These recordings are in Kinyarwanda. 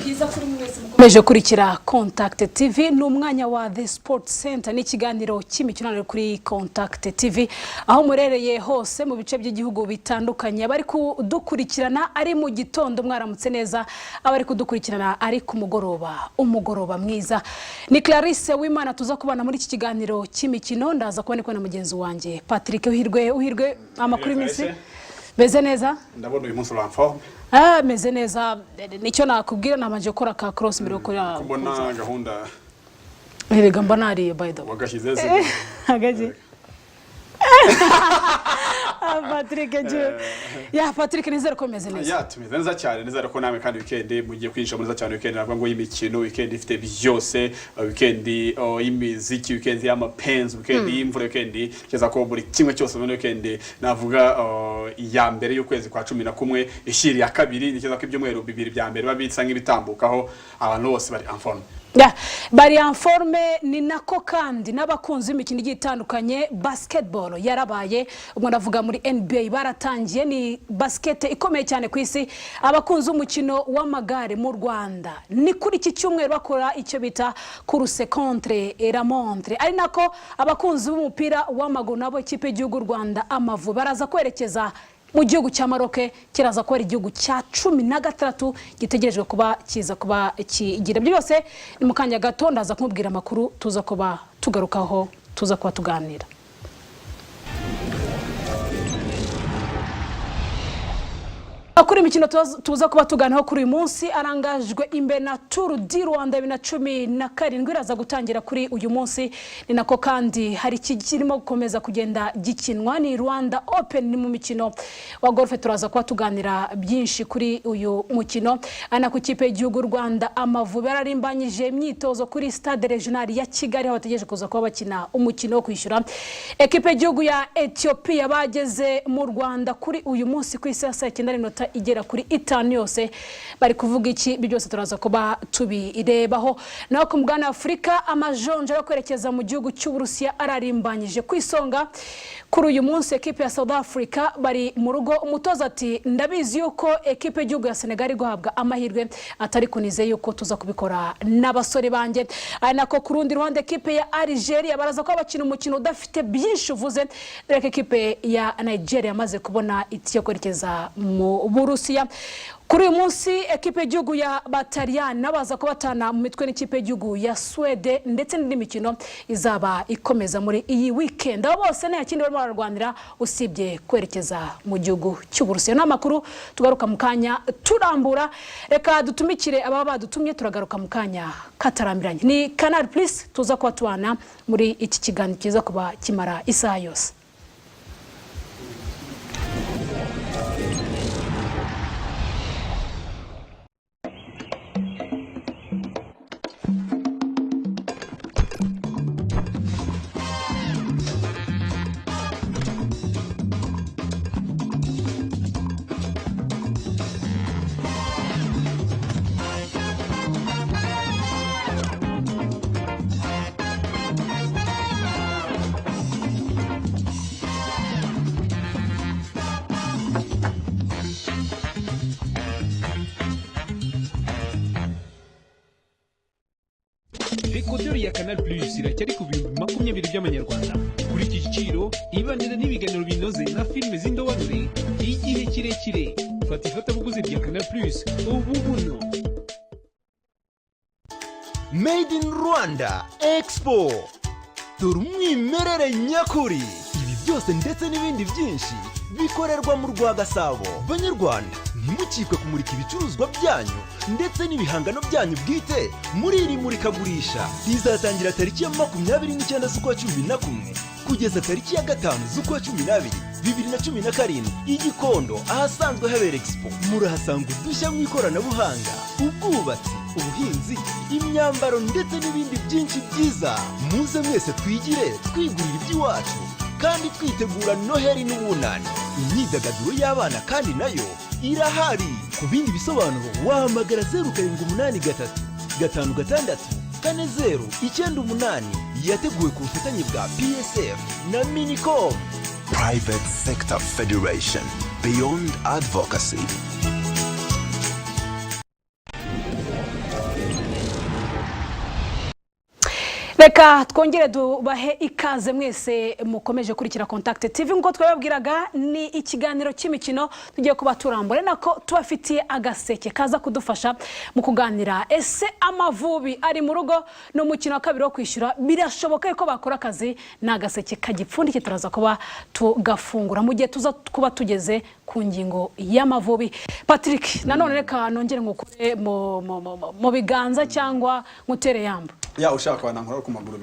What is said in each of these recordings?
bwiza kuri mwese mukomeje kurikira Contact TV n'umwanya wa The Sport Center n'ikiganiro cy'imikino kuri Contact TV aho murereye hose mu bice by'igihugu bitandukanye bari kudukurikirana ari mu gitondo mwaramutse neza abari kudukurikirana ari ku umugoroba mwiza ni Clarisse Wimana tuza kubana muri iki kiganiro cy'imikino ndaza kuboneka na mugenzi wanjye Patrick uhirwe amakuru iminsi beze neza ndabona uyu munsi uramfo meze neza nicyo nakubwira namaje gukora ka cross mbere ko kubona gahunda erega mbanari by the way wagashize se hagaje Patrick ya Patrick nizere ko meze neza ya tumeze neza cyane nizere ko namwe kandi weekend mugiye kwinjira muri za cyane weekend navuga ngo y'imikino weekend ifite byose weekend y'imiziki weekend y'amapenzi weekend y'imvura weekend cyeza ko buri kimwe cyose muri weekend navuga ya mbere y'ukwezi kwa 11 ishiri ya kabiri nicyeza ko ibyumweru bibiri bya mbere babitsa nk'ibitambukaho abantu bose bari en forme bari en forme ni nako kandi n'abakunzi imikino igitandukanye basketball yarabaye ubwo ndavuga muri NBA baratangiye ni basket ikomeye cyane ku isi abakunzi umukino w'amagare mu Rwanda ni kuri iki cyumweru bakora icyo bita course contre la montre ari nako abakunzi b'umupira w'amaguru nabo ikipe y'igihugu Rwanda Amavubi baraza kwerekeza mu gihugu cya Maroc kiraza ko ari igihugu cya 16 gitegerejwe kuba kiza kuba kigira byose ni mukanya gato ndaza kumubwira amakuru tuza kuba tugarukaho tuza kuba tuganira Akuri imikino tuza kuba tuganiraho kuri uyu munsi arangajwe imbere na Tour du Rwanda 2017 iraza gutangira kuri uyu munsi ni nako kandi hari kirimo gukomeza kugenda gikinwa ni Rwanda Open ni mu mikino wa golf turaza kuba tuganira byinshi kuri uyu mukino ana ku kipe y'igihugu Rwanda Amavubi ararimbanyije imyitozo kuri Stade Regional ya Kigali aho bategereje kuza kuba bakina umukino wo kwishyura ekipe y'igihugu ya Ethiopia bageze mu Rwanda kuri uyu munsi ku isa 9:00 igera kuri 5 yose bari kuvuga iki byose turaza kuba tubirebaho naho ku mugana Afrika amajonje yo kwerekeza mu gihugu cy'Uburusiya ararimbanyije kwisonga kuri uyu munsi ekipe ya South Africa bari mu rugo umutoza ati ndabizi yuko ekipe y'igihugu ya Senegal guhabwa amahirwe atari kunize yuko tuza kubikora n'abasore banje ari nako kurundi ruhande ekipe ya Algeria baraza ko abakina umukino udafite byinshi uvuze reka ekipe ya Nigeria yamaze kubona itike kwerekeza mu Burusiya kuri uyu munsi ekipe y'igihugu ya Bataliyani nabaza ko batana mu mitwe n'ikipe y'igihugu ya Swede ndetse n'indi mikino izaba ikomeza muri iyi weekend abo bose nta kindi barimo bararwanira usibye kwerekeza mu gihugu cy'Uburusiya n'amakuru tugaruka mu kanya turambura reka dutumikire ababa badutumye turagaruka mu kanya katarambiranye ni Canal Plus tuza kuba tubana muri iki kiganiro kiza kuba kimara isaha yose Dekoderi ya Canal Plus iracyari ku bihumbi 20 by'amanyarwanda kuri iki giciro ibanira n'ibiganiro binoze na filime z'indobanure igihe kirekire fata ifatabuguzi rya Canal Plus ubu buno Made in Rwanda Expo turumwimerere nyakuri ibi byose ndetse n'ibindi byinshi bikorerwa mu Rwagasabo banyarwanda ntimukikwe kumurika ibicuruzwa byanyu ndetse n'ibihangano byanyu bwite muri iri murikagurisha rizatangira tariki ya 29 z'ukwa 11 kugeza tariki ya 5 z'ukwa 12 2017 igikondo ahasanzwe habera Expo murahasanga udushya mu ikoranabuhanga ubwubatsi ubuhinzi imyambaro ndetse n'ibindi byinshi byiza muze mwese twigire twigurira iby'iwacu kandi twitegura Noheli n'ubunani imyidagaduro y'abana kandi nayo irahari ku bindi bisobanuro wahamagara 0783 556 4098 yateguwe ku bufatanye bwa PSF na Minicom Private Sector Federation Beyond Advocacy. Reka twongere dubahe ikaze mwese mukomeje kurikira Contact TV ngo twababwiraga ni ikiganiro cy'imikino tugiye kuba turambure nako tubafitiye agaseke kaza kudufasha mu kuganira ese Amavubi ari mu rugo no mukino wa kabiri wo kwishyura birashoboka ko bakora akazi na agaseke kagipfundike turaza kuba tugafungura mu gihe tuza kuba tugeze ku ngingo y'Amavubi. Patrick nanone reka nongere ngukure mu biganza cyangwa ngutere yamba ya ushaka kwana nkora ku maguru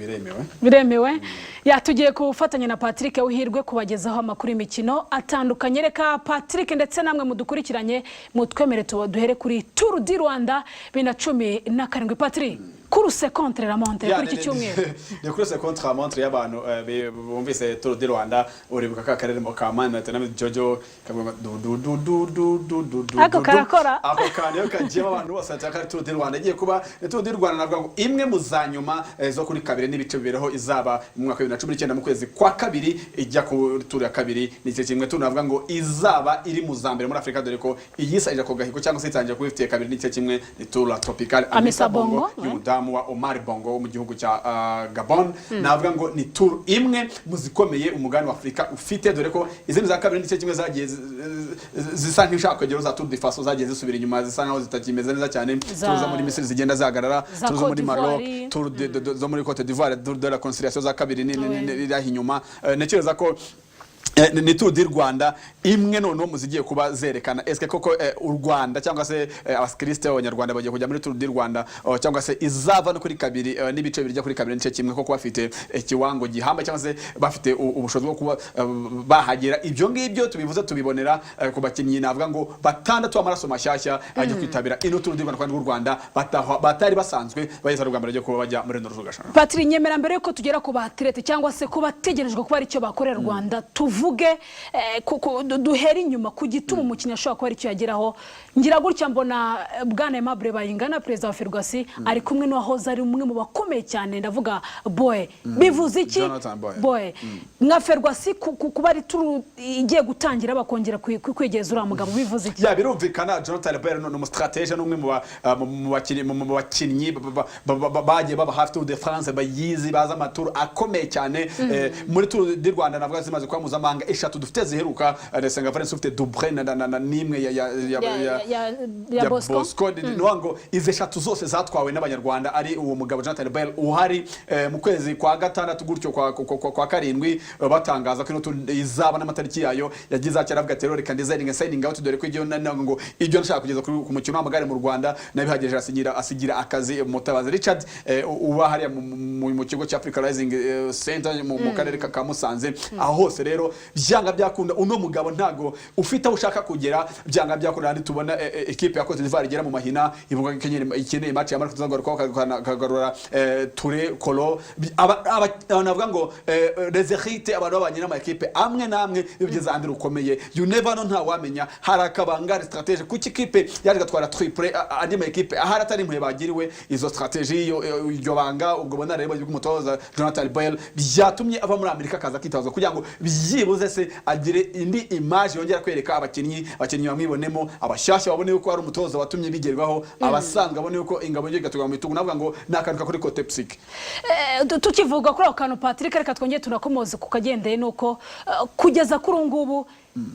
biremewe ya tugiye kufatanya na Patrick uhirwe kubagezaho amakuru y'imikino atandukanye. Reka Patrick ndetse namwe mudukurikiranye mutwemere duhere kuri Tour du Rwanda 2017. Patrick course contre la montre kuri iki cyumweru ni course contre la montre y'abantu bumvise Tour du Rwanda uribuka ka karere mu kamana na Jojo kavuga ako karakora ako kanyo kagiye abantu bose ataka Tour du Rwanda igiye kuba Tour du Rwanda navuga ngo imwe muzanyuma zo kuri kabiri n'ibice bibereho izaba mu mwaka 2019 mu kwezi kwa kabiri ijya ku Tour ya kabiri n'icyo kimwe tunavuga ngo izaba iri mu zambere muri Afrika dore ko iyisajya ko gahiko cyangwa se itangiye kubifitiye kabiri n'icyo kimwe ni Tour Tropical Amisa Bongo wa Omar Bongo mu gihugu cya Gabon navuga ngo ni tour imwe muzikomeye umugani wa Afrika ufite dore ko izindi za kabiri n'icyo kimwe zagiye zisa nk'ishaka kugera za Tour de France zagiye zisubira inyuma zisa nkaho zitakimeze neza cyane tuza muri Misiri zigenda zagarara tuza muri Maroc Tour zo muri Côte d'Ivoire de la conciliation za kabiri ni inyuma nekereza ko ni Tour du Rwanda imwe none muzigiye kuba zerekana eske koko u Rwanda cyangwa se abaskristo b'abanyarwanda bagiye kujya muri Tour du Rwanda cyangwa se izava no kuri kabiri n'ibice birya kuri kabiri n'icyo kimwe koko bafite ikiwango gihamba cyangwa se bafite ubushobozi bwo kuba bahagera ibyo ngibyo tubivuze tubibonera ku bakinnyi navuga ngo batandatu amaraso mashyashya ajya kwitabira ino Tour du Rwanda kandi u Rwanda batari basanzwe bayeza Rwanda ryo kuba bajya muri no rugashana. Patrick nyemera mbere yuko tugera ku batirete cyangwa se kuba tegerejwe kuba ari cyo bakorera Rwanda tuvuge duhera inyuma ku gituma umukinnyi ashobora kuba ari cyo yageraho ngira gutya mbona bwana Aimable Bayingana president wa Ferguson ari kumwe n'uwahoze ari umwe mu bakomeye cyane ndavuga boy bivuze iki boy nka Ferguson kuba ari turu igiye gutangira bakongera kwegeza uriya mugabo bivuze iki ya birumvikana Jonathan Bell no strategy n'umwe mu bakinnyi bagiye baba hafi Tour de France bayizi baza amaturu akomeye cyane muri Tour du Rwanda navuga zimaze kwa mpuzamahanga eshatu dufite ziheruka Resenga Valence ufite Dubré na nimwe ya Bosco ngo ize eshatu zose zatwawe n'abanyarwanda ari uwo mugabo Jonathan Bell uhari mu kwezi kwa gatandatu gutyo kwa karindwi batangaza ko izaba n'amatariki yayo yagize acyaravuga ati reka designing signing out dore ko ibyo ngo ibyo nshaka kugeza ku mukino w'amagare mu Rwanda nabihageje asigira akazi Mutabazi Richard uba hari mu kigo cya Africa Rising Center mu karere ka Musanze aho hose rero byanga byakunda uno mugabo ntago ufite aho ushaka kugera byanga byakunda ndi tubona equipe ya Côte d'Ivoire igera mu mahina ivuga ko ikeneye match ya Marco tuzangora kagarura Touré Kolo navuga ngo Rezerite abantu babanye n'ama equipe amwe namwe bigeze andi rukomeye you never know nta wamenya harakabanga strategy ku equipe yaje gatwara triple andi ma equipe ahari atari impuye bagiriwe izo strategy yo banga ubwo bona rero y'umutoza Jonathan Bell byatumye ava muri Amerika kaza kwitaza kugira ngo byibuze se agire indi image yongera kwereka abakinnyi bamwibonemo abashyashya babone yuko ari umutoza watumye bigerwaho abasanga babone yuko ingabo yo gatugwa mu bitugu navuga ngo nakaruka kuri côté psychique tukivuga kuri akano Patrick reka twongeye tunakomoze kukagendeye nuko kugeza kuri ngubu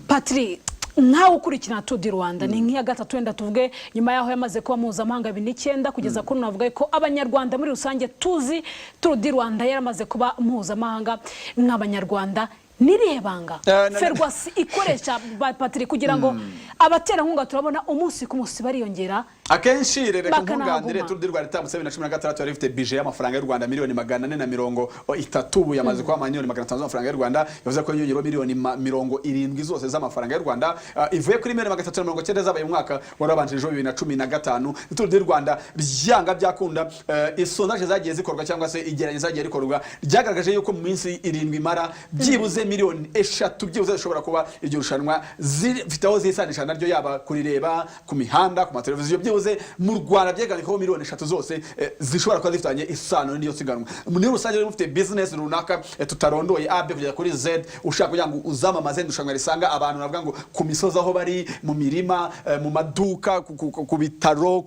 Patrick nkaho ukurikirana Tour du Rwanda ni nk'iya gatatu wenda tuvuge nyuma yaho yamaze kuba mpuzamahanga 2009 kugeza kuri navuga ko abanyarwanda muri rusange tuzi Tour du Rwanda yaramaze kuba mpuzamahanga nk'abanyarwanda nirebanga Ferguson ikoresha Patrick kugira ngo abatera nkunga turabona umunsi ku munsi bariyongera akenshi reka nkungandire Tour du Rwanda tamu 2016 yari ifite budget y'amafaranga y'u Rwanda miliyoni 430 yamaze kwa miliyoni 500 z'amafaranga y'u Rwanda yavuze ko yongera miliyoni 70 zose z'amafaranga y'u Rwanda ivuye kuri miliyoni 390 zabaye umwaka warabanjije 2015 Tour du Rwanda byanga byakunda isondaje zagiye zikorwa cyangwa se igeranye zagiye rikorwa ryagaragaje yuko mu minsi 7 mara byibuze miliyoni 3 byibuze zishobora kuba iryo rushanwa zifite aho zisanisha naryo yaba kurireba ku mihanda ku mateleviziyo byibuze mu Rwanda byeganye ko miliyoni 3 zose zishobora kuba zifitanye isano n'iyo siganwa muri rusange mufite business runaka tutarondoye A B kugera kuri Z ushaka kugira ngo uzamamaze ndushanwa risanga abantu navuga ngo ku misozi aho bari mu mirima mu maduka ku bitaro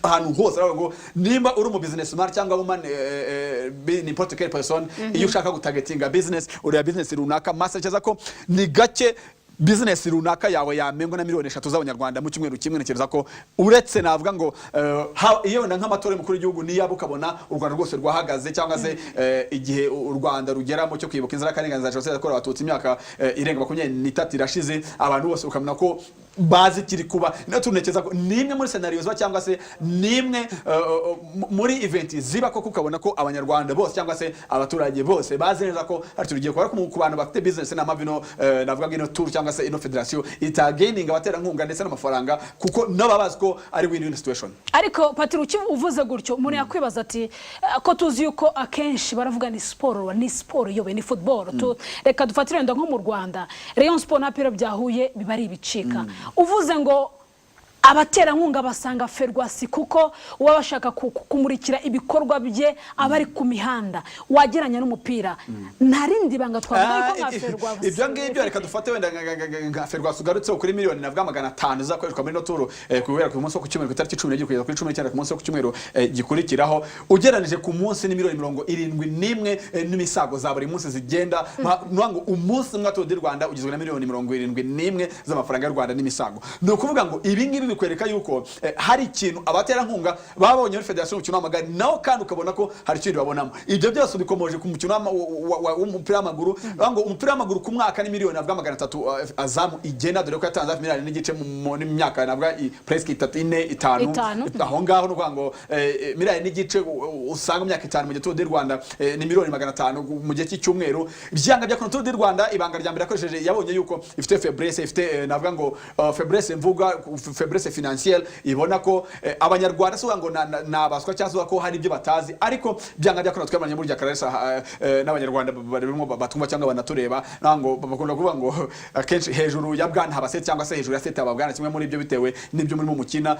ahantu hose ngo nimba uri mu businessman cyangwa woman n'importe quelle personne iyo ushaka gutagetinga business uri business runaka masakeza ko ni gake business runaka yawe yamengo na miliyoni 3 z'abanyarwanda mu cyumweru kimwe nekereza ko uretse navuga ngo iyo nk'amatora y'umukuru w'igihugu ni yabo ukabona u Rwanda rwose rwahagaze cyangwa se igihe u Rwanda rugeramo cyo kwibuka inzira karenganza cyose yakora abatutsi imyaka irenga 23 irashize abantu bose ukamenya ko bazi kiri kuba natunekeza ko nimwe muri scenarios cyangwa se nimwe muri event ziba ko ukabona ko abanyarwanda bose cyangwa se abaturage bose bazi neza ko ari tugiye kwa ku bantu bafite business na mavino navuga ngo ino tour cyangwa se ino federation itagaining abatera nkunga ndetse n'amafaranga kuko nababazi ko ari win-win situation. Ariko Patiri uvuze gutyo umuntu yakwibaza ati ko tuzi yuko akenshi baravuga ni sport yobe ni football reka dufatire ndo nko mu Rwanda Rayon Sport na Piro byahuye bibari ibicika uvuze ngo abatera nkunga basanga Ferwasi kuko uba bashaka kumurikira ibikorwa bye abari ku mihanda wageranya n'umupira ntarindi banga twavuga ko nka Ferwasi ibyo ngibyo reka dufate wenda nka Ferwasi ugarutse kuri miliyoni navuga 500 zakoreshwa muri no turo kubera ku munsi wo ku cyumweru ku 11 kugeza kuri 19 ku munsi wo ku cyumweru gikurikiraho ugeranije ku munsi ni miliyoni 71 n'imisago za buri munsi zigenda ngo umunsi umwe Tour du Rwanda ugizwe na miliyoni 71 z'amafaranga y'u Rwanda n'imisago no kuvuga ngo ibi ngibi bikwereka yuko hari ikintu abatera nkunga babonye muri federation y'umukino w'amagare naho kandi ukabona ko hari ikintu babonamo ibyo byose bikomoje ku mukino w'umupira w'amaguru ngo umupira w'amaguru ku mwaka ni miliyoni navuga 300 azamu igenda dore ko yatanze miliyoni n'igice mu myaka navuga presque 4-5 aho ngaho no ngo miliyoni n'igice usanga mu myaka 5 mu Tour du Rwanda ni miliyoni 500 mu gihe cy'icyumweru byanga bya Tour du Rwanda ibanga rya mbere akoresheje yabonye yuko ifite faiblesse ifite navuga ngo faiblesse mvuga faiblesse financière ibona ko abanyarwanda so ngo nabaswa cyangwa ko hari ibyo batazi ariko byanga bya twamanye muri Karesa n'abanyarwanda barimo batumva cyangwa banatureba nango bakunda kuvuga ngo akenshi hejuru ya bwana habase cyangwa se hejuru ya seta ababwana kimwe muri ibyo bitewe n'ibyo muri mu mukina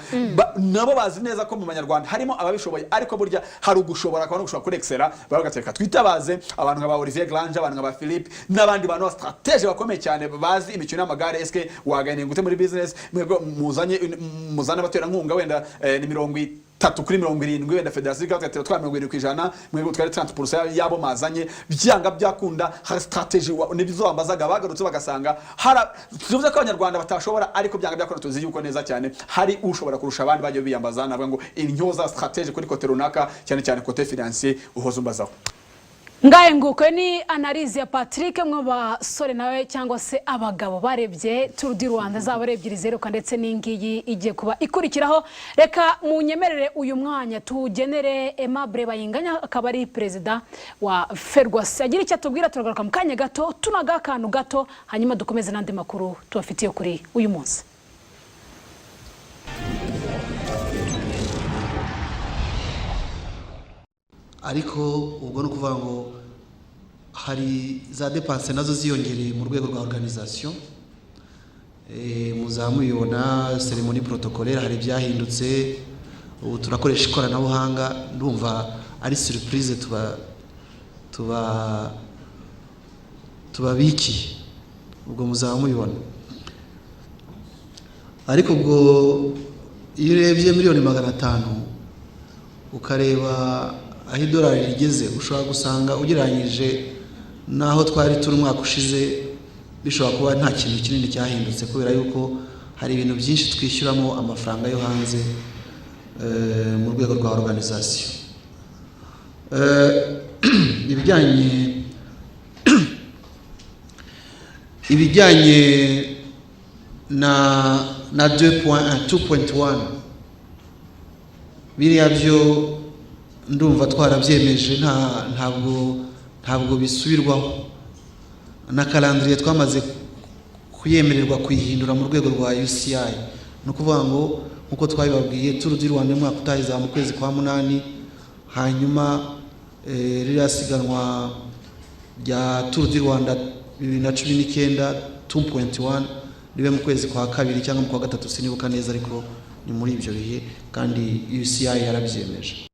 nabo bazi neza ko mu banyarwanda harimo ababishoboye ariko burya hari ugushobora akaba no gushobora kurexera baragateka twitabaze abantu nk'aba Olivier Glange abantu nk'aba Philippe n'abandi bantu ba strategie bakomeye cyane bazi imikino y'amagare eske wagane ngute muri business mwego muzana batera nkunga wenda ni 30 kuri 70 wenda federation ikatera 20% mwego twari 30% yabo mazanye byanga byakunda hari strategy nibizo bambazaga bagarutse bagasanga tuvuze ko abanyarwanda batashobora ariko byanga byakora tuzi yuko neza cyane hari ushobora kurusha abandi bajye biyambaza navuga ngo intyoza strategy kuri kote runaka cyane cyane kote financier uhoza umbazaho ngaye nguko ni analyse ya Patrick mwe basore nawe cyangwa se abagabo barebye Tour du Rwanda zabarebye rizeruka ndetse n'ingiyi igiye kuba ikurikiraho reka munyemerere uyu mwanya tugenere Aimable Bayinganya akaba ari president wa Ferwasi agira icyo atubwira turagaruka mu kanya gato tunaga akantu gato hanyuma dukomeze n'andi makuru tubafitiye kuri uyu munsi. Ariko ubwo no kuvuga ngo hari za dépenses nazo ziyongereye mu rwego rwa organisation muzamuyibona cérémonie protocolaire hari byahindutse ubu turakoresha ikoranabuhanga ndumva ari surprise tubabiki ubwo muzamuyibona ariko ubwo iyo urebye miliyoni 500 ukareba aho idolari rigeze ushobora gusanga ugereranyije naho twari turi umwaka ushize bishobora kuba nta kintu kinini cyahindutse kubera yuko hari ibintu byinshi twishyuramo amafaranga yo hanze mu rwego rwa organisation ibijyanye na 2.1 biriya byo ndumva twarabyemeje ntabwo bisubirwaho na calendrier twamaze kuyemererwa kuyihindura mu rwego rwa UCI no kuvuga ngo nkuko twabibabwiye Tour du Rwanda mu mwaka utahiza mu kwezi kwa 8 hanyuma rirasiganwa rya Tour du Rwanda 2019 2.1 ribe mu kwezi kwa kabiri cyangwa mu kwa gatatu sinibuka neza, ariko ni muri ibyo bihe kandi UCI yarabyemeje.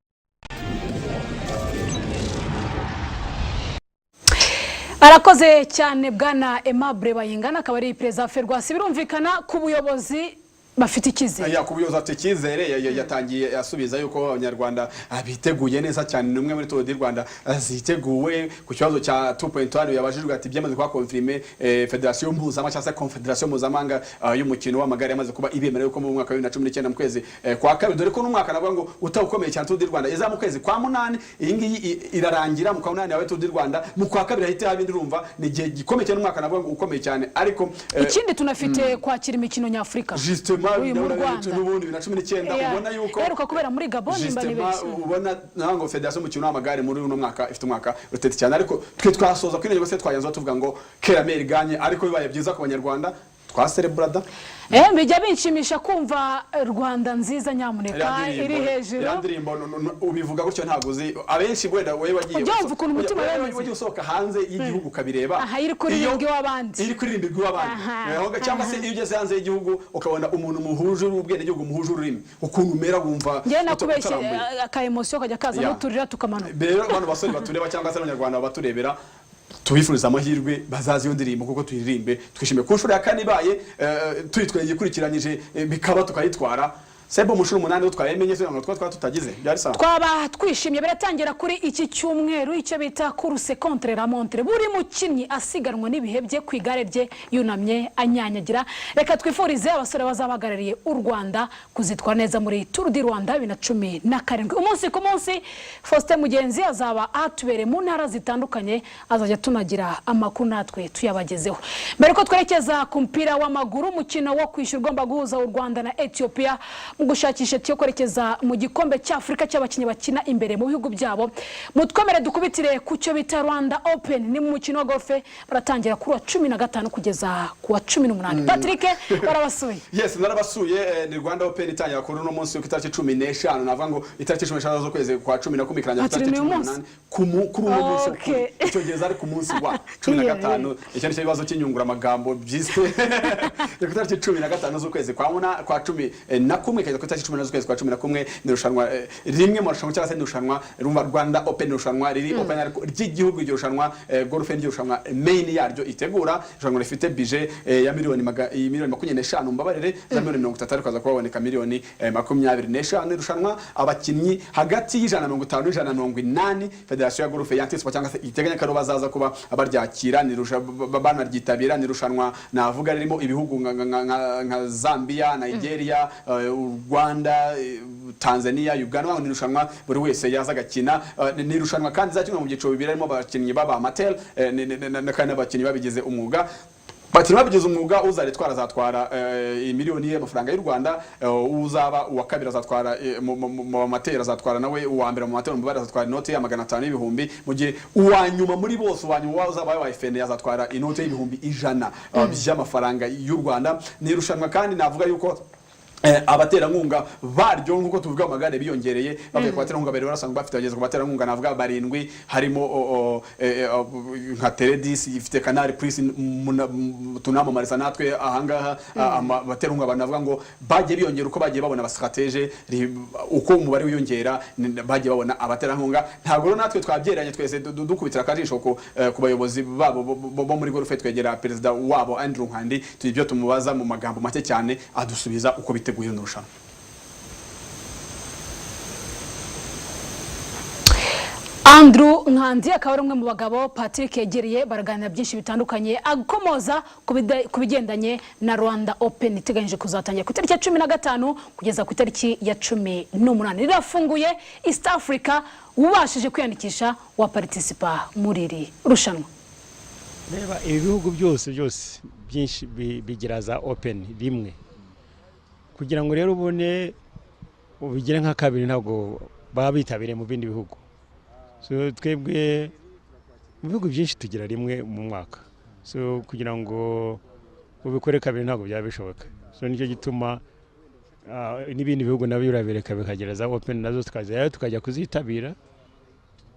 Arakoze cyane bwana Aimable Bayingana, akaba ari perezida Ferwafa. Birumvikana ku buyobozi bafite ikizere. Ya kubuyoza afite ikizere, yatangiye yasubiza yuko abanyarwanda biteguye neza cyane. Numwe muri Tour du Rwanda ziteguwe. Ku kibazo cya 2.1 yabajijwe ati byamaze kwa confirmer Federation mpuzamahanga cyangwa se Confederation mpuzamahanga y'umukino w'amagare yamaze kuba ibemerewe ko mu mwaka wa 2019 mu kwezi kwa kabiri, dore ko n'umwaka navuga ngo utawukomeye cyane Tour du Rwanda iza mu kwezi kwa 8. Iyi ngiyi irarangira mu kwa 8 yawe Tour du Rwanda, mu kwa kabiri ahita habindi urumva ni gihe gikomeye cyane, n'umwaka navuga ngo ukomeye cyane. Ariko ikindi tunafite kwakira imikino nyafrika n'ubundi 2019 ubona yuko heruka kubera muri Gabon imbani bese, ubona nango Federation y'umukino w'amagare muri uno mwaka ifite umwaka rutete cyane. Ariko twe twasoza kwinenge bose twayanze tuvuga ngo Kerameri ganye, ariko bibaye byiza ku banyarwanda twaselebrada. Bijya binshimisha kumva Rwanda nziza nyamuneka iri hejuru. Yandirimbo ubivuga gutyo ntabwo uzi abenshi gwenda wewe wagiye ujya ukuntu umutima wagiye usohoka hanze y'igihugu kabireba. Aha iri kuririmbirwa w'abandi, iri kuririmbirwa w'abandi cyangwa se iyo ugeze hanze y'igihugu ukabona umuntu muhuje ubwene gihugu muhuje ururimi ukuntu umera gumva. Ngiye nakubeshye aka emotion kajya kaza muturira tukamanuka. Rero abantu basore batureba cyangwa se abanyarwanda baturebera tubifuriza amahirwe bazazi yo ndirimbo kuko tuyiririmbe twishime ku nshuro ya kane ibaye tuyitwaye ikurikiranyije bikaba tukayitwara. Sebo mushuru 8 twayemenye cyo ngo tutagize byari sawa. Twaba twishimye. Biratangira kuri iki cyumweru icyo bita course contre la montre. Buri mukinnyi asiganwa n'ibihe bye ku igare rye yunamye anyanyagira. Reka twifurize abasore bazabagarariye u Rwanda kuzitwara neza muri Tour du Rwanda 2017. Umunsi ku munsi Faustin Mugenzi azaba atubere mu ntara zitandukanye, azajya tunagira amakuru natwe tuyabagezeho. Mbere ko twerekeza ku mpira w'amaguru, umukino wo kwishyurwa guhuza u Rwanda na Ethiopia mu gushakisha cyo kwerekeza mu gikombe cy'Afrika cy'abakinnyi bakina imbere mu bihugu byabo. Mutwemere dukubitire ku cyo bita Rwanda Open, ni mu mukino wa golf baratangira kuri wa 15 kugeza ku wa 18. Patrick barabasuye. Yes, narabasuye. Ni Rwanda Open itangira kuri no munsi w'itariki 15, navuga ngo itariki 15 zo kwezi kwa 10 kiranya itariki 18 kuri uno munsi icyogeza ari ku munsi wa 15. Icyo ni kibazo cy'inyungura amagambo byiswe itariki 15 zo kwezi kwa 10 na kumwe kugeza ku itariki 10 z'ukwezi kwa 11. Ni rushanwa rimwe mu rushanwa cyangwa se rushanwa Rwanda Open, rushanwa riri open ry'igihugu, irushanwa golf n'irushanwa main yaryo itegura. Rushanwa rifite budget ya miliyoni 25 mbabarire za miliyoni 30, kaza kuboneka miliyoni 25. Rushanwa abakinnyi hagati y'150 n' 180. Federation ya golf yantiswa cyangwa se iteganya ko bazaza kuba abaryakira. Ni rushanwa ryitabira. Ni rushanwa navuga ririmo ibihugu nka Zambia, Nigeria, Rwanda, Tanzania, Uganda. Ni rushanwa buri wese yaza gakina. Ni rushanwa kandi zakinwa mu gico bibiri, harimo abakinnyi baba amateur kandi abakinnyi babigize umwuga. Bakinnyi babigize umwuga uzaritwara azatwara miliyoni y'amafaranga y'u Rwanda. Uzaba uwa kabiri azatwara mu amateur azatwara nawe uwa mbere mu amateur mu azatwara inote ya 500 y'ibihumbi, mu gihe uwa nyuma muri bose uwa nyuma uzaba wa FN azatwara inote y'ibihumbi 100 by'amafaranga y'u Rwanda. Ni rushanwa kandi navuga yuko abaterankunga baryo nkuko tuvuga amagare biyongereye. Bavuye ku baterankunga bari barasanga bafite bageze ku baterankunga navuga 7, harimo nka Teledis ifite Canal Plus tunamamariza natwe ahangaha. Abaterankunga banavuga ngo bagiye biyongera uko bagiye babona abastrategie uko umubare wiyongera, bagiye babona abaterankunga. Ntabwo rero natwe twabyeranye twese dukubitira akajisho ku bayobozi babo bo muri golf. Twegera perezida wabo Andrew Nkandi tubyo tumubaza mu magambo make cyane adusubiza uko biteguye n'urushanwa. Andrew Nkandi akaba ari umwe mu bagabo Patrick yegereye, baraganira byinshi bitandukanye akomoza ku bigendanye na Rwanda Open iteganyije kuzatangira ku itariki ya 15 kugeza ku itariki ya 18. Rirafunguye East Africa, ubashije kwiyandikisha wa participa muri iri rushanwa. Reba ibihugu byose byinshi bigira za Open rimwe, kugira ngo rero ubone ubigire nka kabiri ntabwo baba bitabiriye mu bindi bihugu. So twebwe mu bihugu byinshi tugira rimwe mu mwaka, so kugira ngo ubikore kabiri ntabwo byabishoboka. So nicyo gituma n'ibindi bihugu nabyo urabereka bikagereza Open nazo tukajya kuzitabira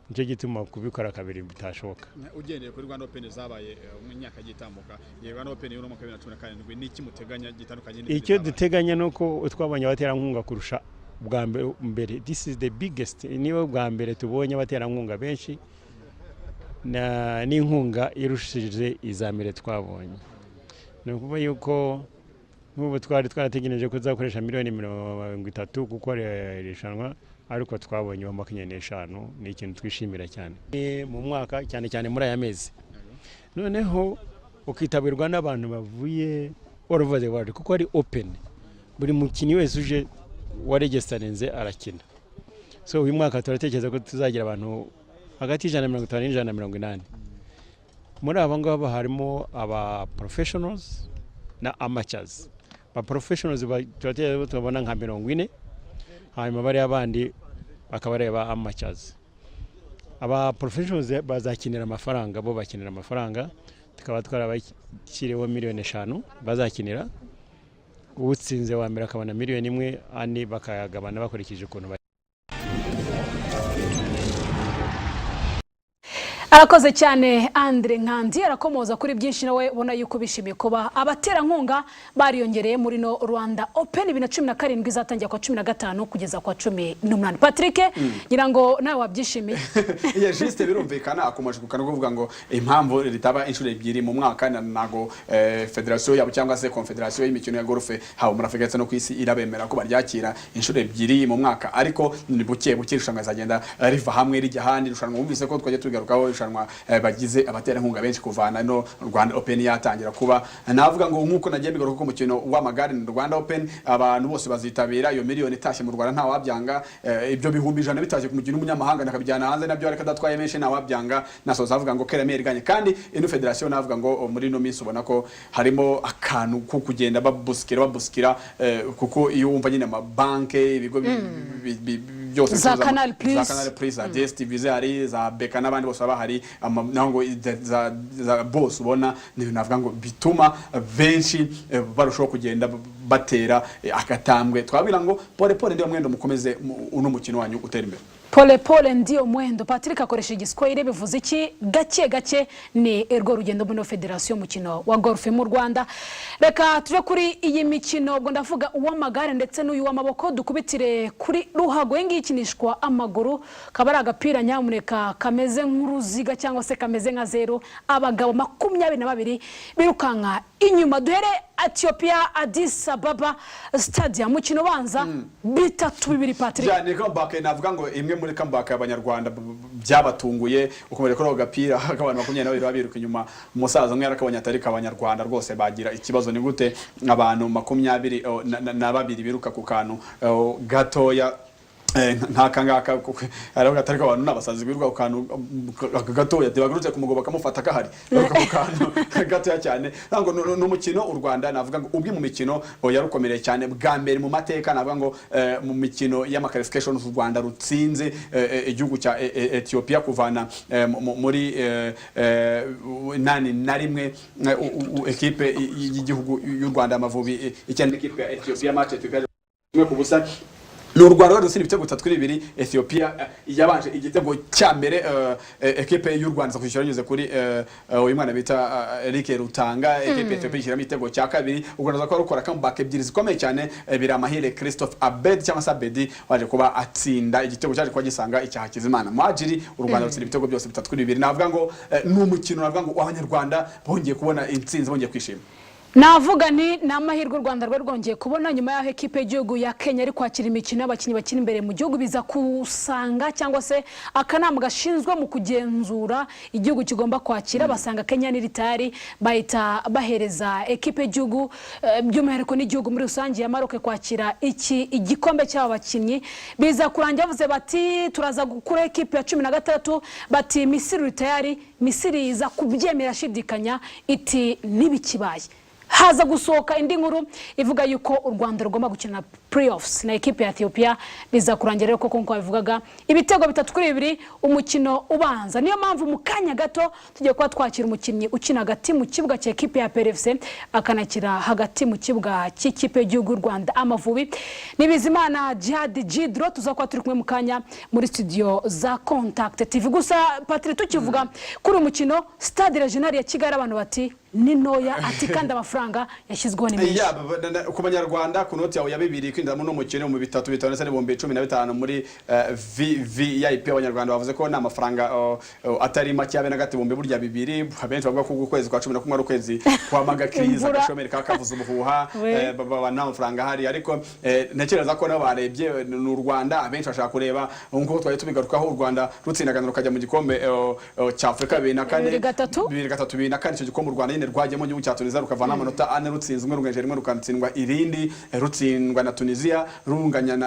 nicyo gituma kubikora kabiri bitashoboka. Ugendeye kuri Rwanda Open zabaye mu myaka gitambuka, Rwanda Open yo mu 2017 niki muteganya gitandukanye n'ibindi? Icyo duteganya nuko twabonye abaterankunga kurusha bwa mbere. This is the biggest, niwe bwa mbere tubonye abaterankunga benshi na n'inkunga irushije izamire twabonye. Ni ukuvuga yuko nk'ubu twari twarategereje ko tuzakoresha miliyoni 30 gukora irushanwa, ariko twabonye 25 ni ikintu twishimira cyane mu mwaka, cyane cyane muri aya mezi. Noneho ukitabirwa n'abantu bavuye all over the world kuko ari open, buri mukinnyi wese uje waregistarinze arakina. So uyu mwaka turatekereza ko tuzagira abantu hagati y'150 n'180. Muri aba ngaba harimo aba professionals na amateurs. Ba professionals turatekereza tubona nka 40, hanyuma bari abandi bakabareba amateurs. Aba professionals bazakinira amafaranga, bo bakinira amafaranga, tukaba twarabakiriho miliyoni 5 bazakinira. Utsinze wa mbere akabona miliyoni 1, andi bakayagabana bakurikije ukuntu. Arakoze cyane Andre Nkandi, arakomoza kuri byinshi nawe ubona yuko bishimiye kuba abaterankunga bariyongereye muri no Rwanda Open 2017 izatangira kwa 15 kugeza kwa 18. Patrick ngira ngo nawe wabyishimiye. Iya juste birumvikana akomeje gukana kuvuga ngo impamvu ritaba inshuro ebyiri mu mwaka nago federation yabo cyangwa se confederation y'imikino ya golf hawo muri Afrika no kwisi irabemera ko baryakira inshuro ebyiri mu mwaka, ariko ni buke irushanwa zagenda riva hamwe rijya handi. Irushanwa umvise ko twaje tugarukaho irushanwa bagize abaterankunga benshi kuvana no Rwanda Open yatangira kuba. Navuga ngo nkuko nagiye bigaruka ko mukino w'amagare na Rwanda Open abantu bose bazitabira, iyo miliyoni itashye mu Rwanda nta wabyanga, ibyo bihumbi 100 bitashye ku mukino w'umunyamahanga nakabijyana hanze nabyo ariko datwaye menshi nta wabyanga. Nasoza avuga ngo Keremere ganye, kandi ino federation navuga ngo muri no minsi ubona ko harimo akantu ko kugenda babuskira kuko iyo wumva nyine amabanke ibigo byose za Canal Plus za DSTV zari za Beka n'abandi bose bahari nango za boss ubona ni navuga ngo bituma benshi barushaho kugenda batera akatambwe. Twabira ngo pole ndio mwendo mukomeze uno mukino wanyu utera imbere. Pole ndio mwendo. Patrick akoresha igiswahili bivuze iki gake ni ergo rugendo muri federation mukino wa golf mu Rwanda. Reka tuje kuri iyi mikino ubwo ndavuga uw'amagare ndetse n'uyu w'amaboko, dukubitire kuri ruhago y'ingikinishwa amaguru, kabari agapira nyamuneka kameze nk'uruziga cyangwa se kameze nka zero, abagabo 22 birukanka inyuma. Duhere Ethiopia Addis Ababa Stadium mukino banza 3-2 Patrick. Cyane comeback navuga ngo imwe muri comeback y'abanyarwanda byabatunguye, ukomere ko gapira abantu 22 babiruka inyuma. Umusaza umwe yarakabonye atari kabanyarwanda rwose bagira ikibazo. Ni gute abantu 22 biruka ku kantu gatoya ntakangaka araho gatarika abantu nabasazi biruka ku kantu gatoya debagurutse kumugoba kamufata kahari ku kantu gatoya cyane. Ngo no mukino u Rwanda navuga ngo ubwi mu mikino yarukomereye cyane bwa mbere mu mateka. Navuga ngo mu mikino y'amaqualification u Rwanda rutsinze igihugu cya Ethiopia kuvana muri 8-1 equipe y'igihugu y'u Rwanda Amavubi icyane equipe ya Ethiopia match Ethiopia ku busa. N'u Rwanda rwose ibitego 3-2 Ethiopia yabanje igitego cya mbere equipe y'u Rwanda kwishyura nyuze kuri uyu mwana bita Eric Rutanga. Equipe Ethiopia ishyira igitego cya kabiri. U Rwanda ko rukora comeback ebyiri zikomeye cyane. Biramahire Christophe Abed cyangwa se Abedi waje kuba atsinda igitego cyaje kwa gisanga icyaha Kizimana Mwajiri. U Rwanda rutsinda ibitego byose 3-2. Navuga ngo n'umukino navuga ngo abanyarwanda bongeye kubona intsinzi, bongeye kwishima. Navuga ni namahirwe u Rwanda rwongeye kubona nyuma ya equipe y'igihugu ya Kenya ari kwakira imikino y'abakinnyi bakina imbere mu gihugu, biza kusanga cyangwa se akanama gashinzwe mu kugenzura igihugu kigomba kwakira basanga Kenya ni ritari bahita bahereza equipe y'igihugu by'umwihariko n'igihugu muri rusange ya Maroc kwakira iki igikombe cy'abakinnyi. Biza kurangira bavuze bati turaza gukura equipe ya 16 bati Misiri ritari, Misiri iza kubyemera shidikanya iti nibikibaye. Haza gusohoka indi nkuru ivuga yuko u Rwanda rugomba gukina playoffs na ekipe ya Ethiopia biza kurangira koko nko bivugaga ibitego 3-2 umukino ubanza. Niyo mpamvu mu kanya gato tugiye kwa twakira umukinnyi ukina hagati mu kibuga cya ekipe ya PRFC akanakira hagati mu kibuga cy'ikipe y'u Rwanda Amavubi. Nibizimana Jihad Jidro tuzakwa turi kumwe mu kanya muri studio za Contact TV. Gusa Patrick tukivuga kuri umukino Stade Regional ya Kigali abantu bati ni noya ati kandi amafaranga yashyizweho ni menshi. Ku banyarwanda ku noti yawe ya 2 kwinjira mu mukino mu 3 ndetse n'ibombe 15 muri VIP abanyarwanda bavuze ko na mafaranga atari make yabe na gatibombe burya 2 abenshi bavuga ko ukwezi kwa 11 ari ukwezi kwa magakiriza gashomeri kakavuza ubuhuha baba nta mafaranga hari ariko ntekereza ko nabo barebye n'u Rwanda abenshi bashaka kureba nkuko twari tubigarukaho u Rwanda rutsindaganiro kajya mu gikombe cya Afrika 2003 icyo gikombe u Rwanda rwajyemo gihugu cya Tunisia rukavana amanota 4 rutsinzwe rungeje rimwe rukatsindwa irindi rutsindwa na Tunisia runganya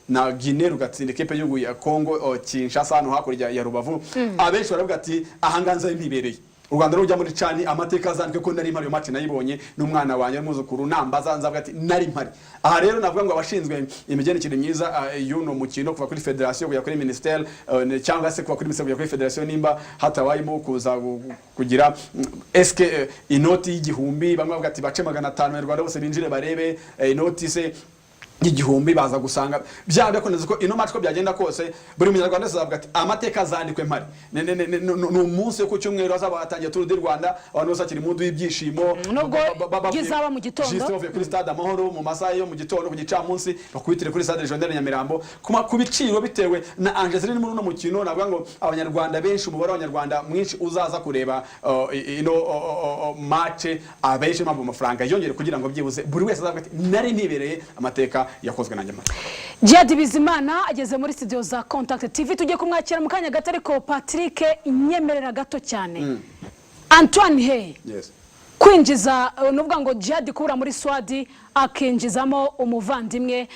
na Guinea rugatsinda ekipe y'u ya Congo Kinshasa hano hakurya ya Rubavu. Abenshi baravuga ati ahanganza impibereye u Rwanda rujya muri cani amateka azandike ko nari mpari match nayibonye n'umwana wanjye n'umuzukuru nambaza nzavuga ati nari mpari. Aha rero navuga ngo abashinzwe imigenekere myiza y'uno mukino kuva kuri federation kujya kuri ministère cyangwa se kuva kuri ministère kujya kuri federation nimba hatabayimo kuza kugira eske inoti y'igihumbi bamwe bavuga ati bace 500 Rwanda bose binjire barebe inoti se igihumbi baza gusanga byabye koneze ko ino match ko byagenda kose buri munyarwanda azavuga ati amateka azandikwe mpari no umunsi wo ku cyumweru azaba atangiye Tour du Rwanda abantu bose akiri mundu y'ibyishimo gizaba mu gitondo Christophe kuri stade Amahoro mu masaha yo mu gitondo ku gicamunsi bakubitire kuri stade Regional Nyamirambo ku biciro bitewe na Angeline muri no mukino navuga ngo abanyarwanda benshi umubare w'abanyarwanda mwinshi uzaza kureba ino match abenshi mu mafaranga yongere kugira ngo byibuze buri wese azavuga ati nari nibereye amateka yakozwe nanjye mara. Jihad Bizimana ageze muri studio za Contact TV tugiye kumwakira mu kanya gato ariko Patrick inyemerera gato cyane. Antoine Hey. Yes. Kwinjiza nuvuga ngo Jihad kubura muri Swadi akinjizamo umuvandimwe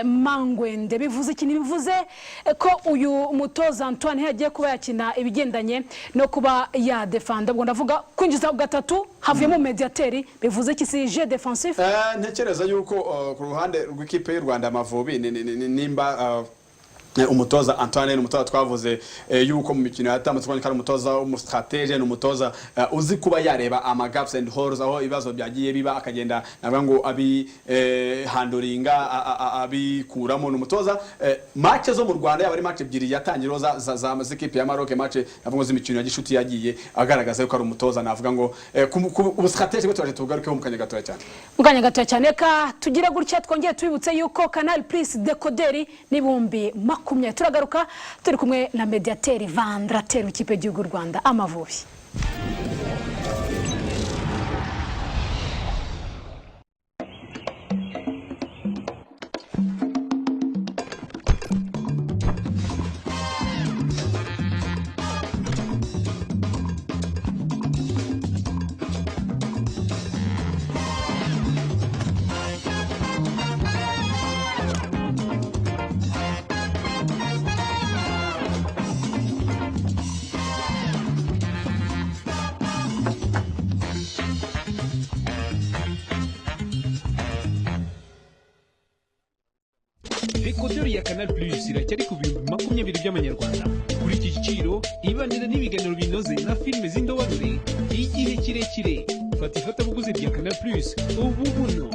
Mangwende bivuze iki bivuze ko uyu mutoza Antoine yagiye kuba yakina ibigendanye no kuba ya defender ubwo ndavuga kwinjiza gatatu havuyemo mediateri bivuze iki si jeu défensif. Ntekereza yuko ku ruhande rw'ikipe y'u Rwanda Amavubi nimba umutoza Antoine n'umutoza twavuze yuko mu mikino yatamutse kandi umutoza umustratege n'umutoza uzi kuba yareba ama gaps and holes aho ibibazo byagiye biba akagenda navuga ngo abi handoringa abikuramo n'umutoza match zo mu Rwanda yaba ari match ebyiri yatangira za equipe ya Maroc match navuga ngo z'imikino ya gishuti yagiye agaragaza yuko ari umutoza navuga ngo umustratege twaje tugaruke mu kanya gato cyane mu kanya gato cyane ka tugira gutya twongeye tubibutse yuko Canal Plus decoder n'ibumbi turagaruka turi kumwe na mediateri Vandrateri w'ikipe y'u Rwanda Amavubi. Dekoderi ya Canal Plus iracyari ku bihumbi 20 by'amanyarwanda kuri iki giciro ibanira n'ibiganiro binoze na filime z'indobanure igihe kirekire. Fata ifatabuguzi rya Canal Plus ubu buno.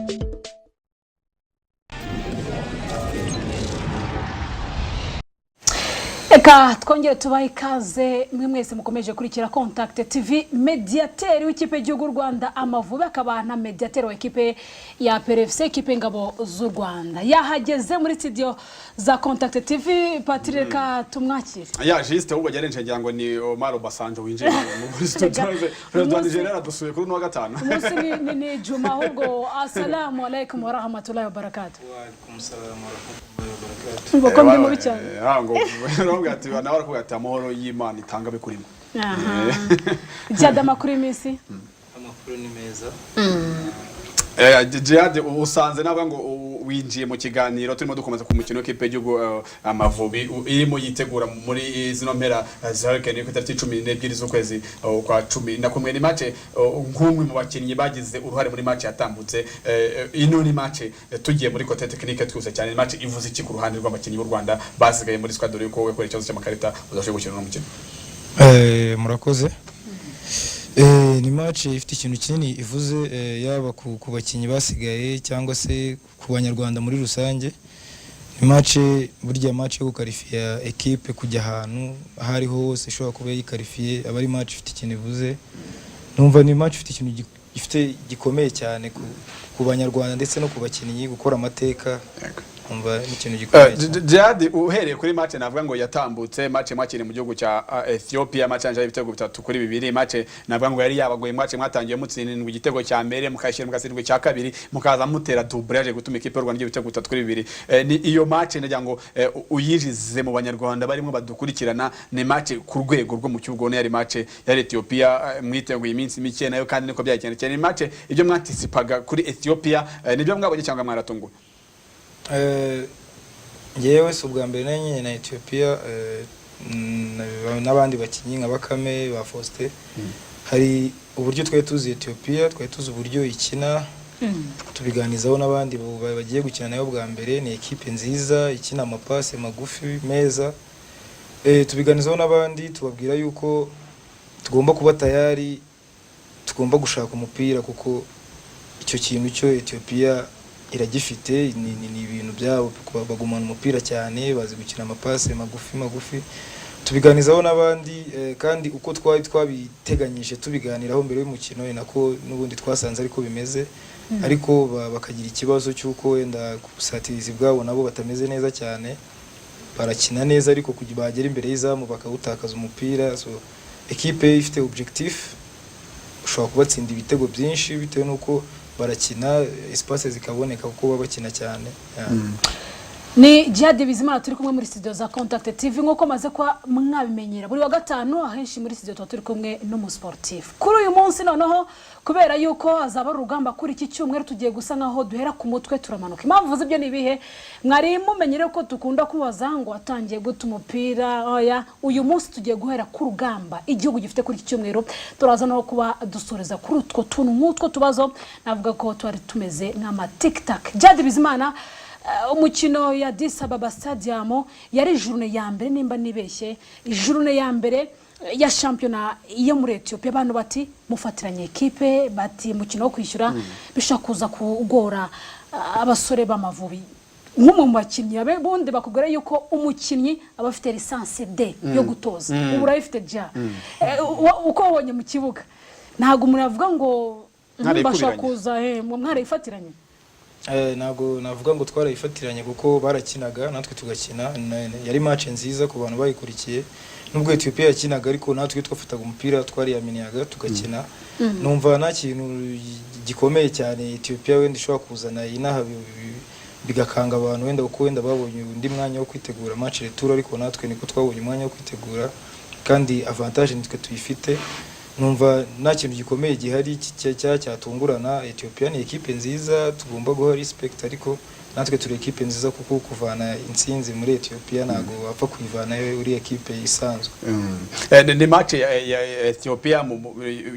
Eka twongeye tubaye ikaze mwe mwese mukomeje kurikira Contact TV. Mediateri w'ikipe y'u Rwanda Amavubi akaba na mediateri wa ekipe ya PRFC ekipe ngabo z'u Rwanda yahageze muri studio za Contact TV. Patrick tumwakire ya juste ubwo yarenje ngira ngo ni Omar Basanjo winjiye muri studio Rwanda General dusuye kuri no gatano umunsi ni Juma ahubwo assalamu alaykum wa rahmatullahi wa barakatuh. Wa alaykum salam wa rahmatullahi wa barakatuh. Ubwo ndi mubi cyane ngo ati bana bari kugatira amahoro y'Imana itanga bikurimo. Jihad amakuru iminsi amakuru ni meza. Jihad usanze navuga ngo winjiye mu kiganiro turimo dukomeza ku mukino w'ikipe y'igihugu Amavubi irimo yitegura muri zino mpera zarekanye ku itariki 12 z'ukwezi kwa 10 na kumwe ni match nk'umwe mu bakinnyi bagize uruhare muri match yatambutse ino ni match tugiye muri kote technique twuse cyane match ivuze iki ku ruhande rw'abakinnyi b'u Rwanda basigaye muri squad dore ko we kore ikibazo cy'amakarita uzashoboye gukina no mukino murakoze ni match ifite ikintu kinini ivuze yaba ku bakinnyi basigaye cyangwa se ku banyarwanda muri rusange. Ni match burya match yo gukarifiya equipe kujya ahantu ahari hose ishobora kuba yikarifiye abari match ifite ikintu ivuze. Numva ni match ifite ikintu gifite gikomeye cyane ku banyarwanda ndetse no ku bakinnyi gukora amateka. Umva n'ikintu gikomeye. Jadi uhereye kuri match navuga ngo yatambutse match mwakiri mu gihugu cya Ethiopia match anje ibitego 3-2 match navuga ngo yari yabagoye match mwatangiye mutsindwa igitego cya mbere mukashira mukasindwa cya kabiri mukaza mutera doublage gutuma ikipe y'u Rwanda y'ibitego 3-2 ni iyo match nagira ngo uyirize mu banyarwanda barimo badukurikirana ni match ku rwego rwo mu cyugo ne yari match yari Ethiopia mwiteguye iminsi mike nayo kandi niko byagenda cyane match ibyo mwantisipaga kuri Ethiopia nibyo mwabonye cyangwa mwaratunguwe yewe si ubwa mbere nanye na Ethiopia n'abandi bakinnyi nka Bakame ba Faustin hari uburyo twaye tuzi Ethiopia twaye tuzi uburyo ikina tubiganizaho n'abandi bagiye gukina nayo bwa mbere ni equipe nziza ikina amapase magufi meza tubiganizaho n'abandi tubabwira yuko tugomba kuba tayari tugomba gushaka umupira kuko icyo kintu cyo Ethiopia iragifite ni ibintu byabo bagumana umupira cyane bazi gukina amapase magufi tubiganizaho n'abandi kandi uko twabiteganyije tubiganiraho mbere y'umukino nako n'ubundi twasanze ariko bimeze ariko bakagira ikibazo cy'uko wenda kusatiriza bwabo nabo batameze neza cyane barakina neza ariko kugira bagera imbere y'izamu bakawutakaza umupira so equipe ifite objectif ushobora kubatsinda ibitego byinshi bitewe nuko barakina espace zikaboneka kuko babakina cyane ni Jihad Bizimana turi kumwe muri studio za Contact TV nko maze kwa mwabimenyera buri wa gatanu ahenshi muri studio turi kumwe no sportif kuri uyu munsi noneho kubera yuko azaba urugamba kuri iki cyumweru tugiye gusa nkaho duhera ku mutwe turamanuka impamvu vuze ibyo nibihe mwari mumenyere ko dukunda kubaza ngo atangiye guta umupira oya uyu munsi tugiye guhera ku rugamba igihugu gifite kuri iki cyumweru turaza no kuba dusoreza kuri utwo tuntu nk'utwo tubazo navuga ko twari tumeze nk'ama TikTok Jihad Bizimana umukino ya Addis Ababa Stadium yari journée ya mbere nimba nibeshye journée ya mbere ya championnat yo muri Ethiopia abantu bati mufatiranye equipe bati mukino wo kwishyura bishakuza kugora abasore b'Amavubi nk'umwe mu bakinnyi abundi bakugora yuko umukinnyi aba afite licence D yo gutoza ubu urayifite ja uko wabonye mu kibuga ntago umuntu avuga ngo mbashakuza mwarayifatiranye nago navuga ngo twarayifatiranye kuko barakinaga natwe tugakina yari match nziza ku bantu bayikurikiye nubwo Ethiopia yakinaga ariko natwe twafataga umupira twari yaminiyaga tugakina numva nta kintu gikomeye cyane Ethiopia wenda ishobora kuzana inaha bigakanga abantu wenda uko wenda babonye undi mwanya wo kwitegura match retour ariko natwe niko twabonye umwanya wo kwitegura kandi avantage nitwe tuyifite numva nta kintu gikomeye gihari cyatungurana Ethiopia ni equipe nziza tugomba guha respect ariko natwe turi equipe nziza kuko kuvana intsinzi muri Ethiopia nago apfa kwivana uri equipe isanzwe ni match ya Ethiopia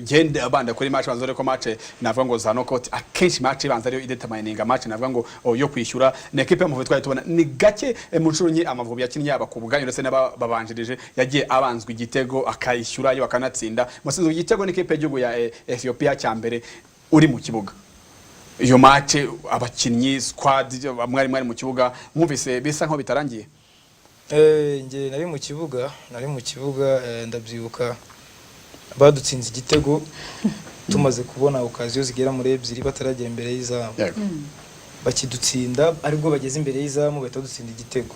gende abanda kuri match banzore ko match navuga ngo za knockout akenshi match banza ariyo determining match navuga ngo yo kwishyura ni equipe y'Amavubi twari tubona ni gake mu ncurunyi Amavubi yakinnye yaba ku buganye ndetse n'ababanjirije yagiye abanzwe igitego akayishyura yo akanatsinda musinzwe igitego ni equipe y'igihugu ya Ethiopia cya mbere uri mu kibuga iyo match abakinnyi squad mwari mu kibuga mwumvise bisa nko bitarangiye nge nari mu kibuga ndabyibuka badutsinze igitego tumaze kubona okaziyo zigera muri ebyiri bataragera imbere y'izamu bakidutsinda aribwo bageze imbere y'izamu bahita dutsinda igitego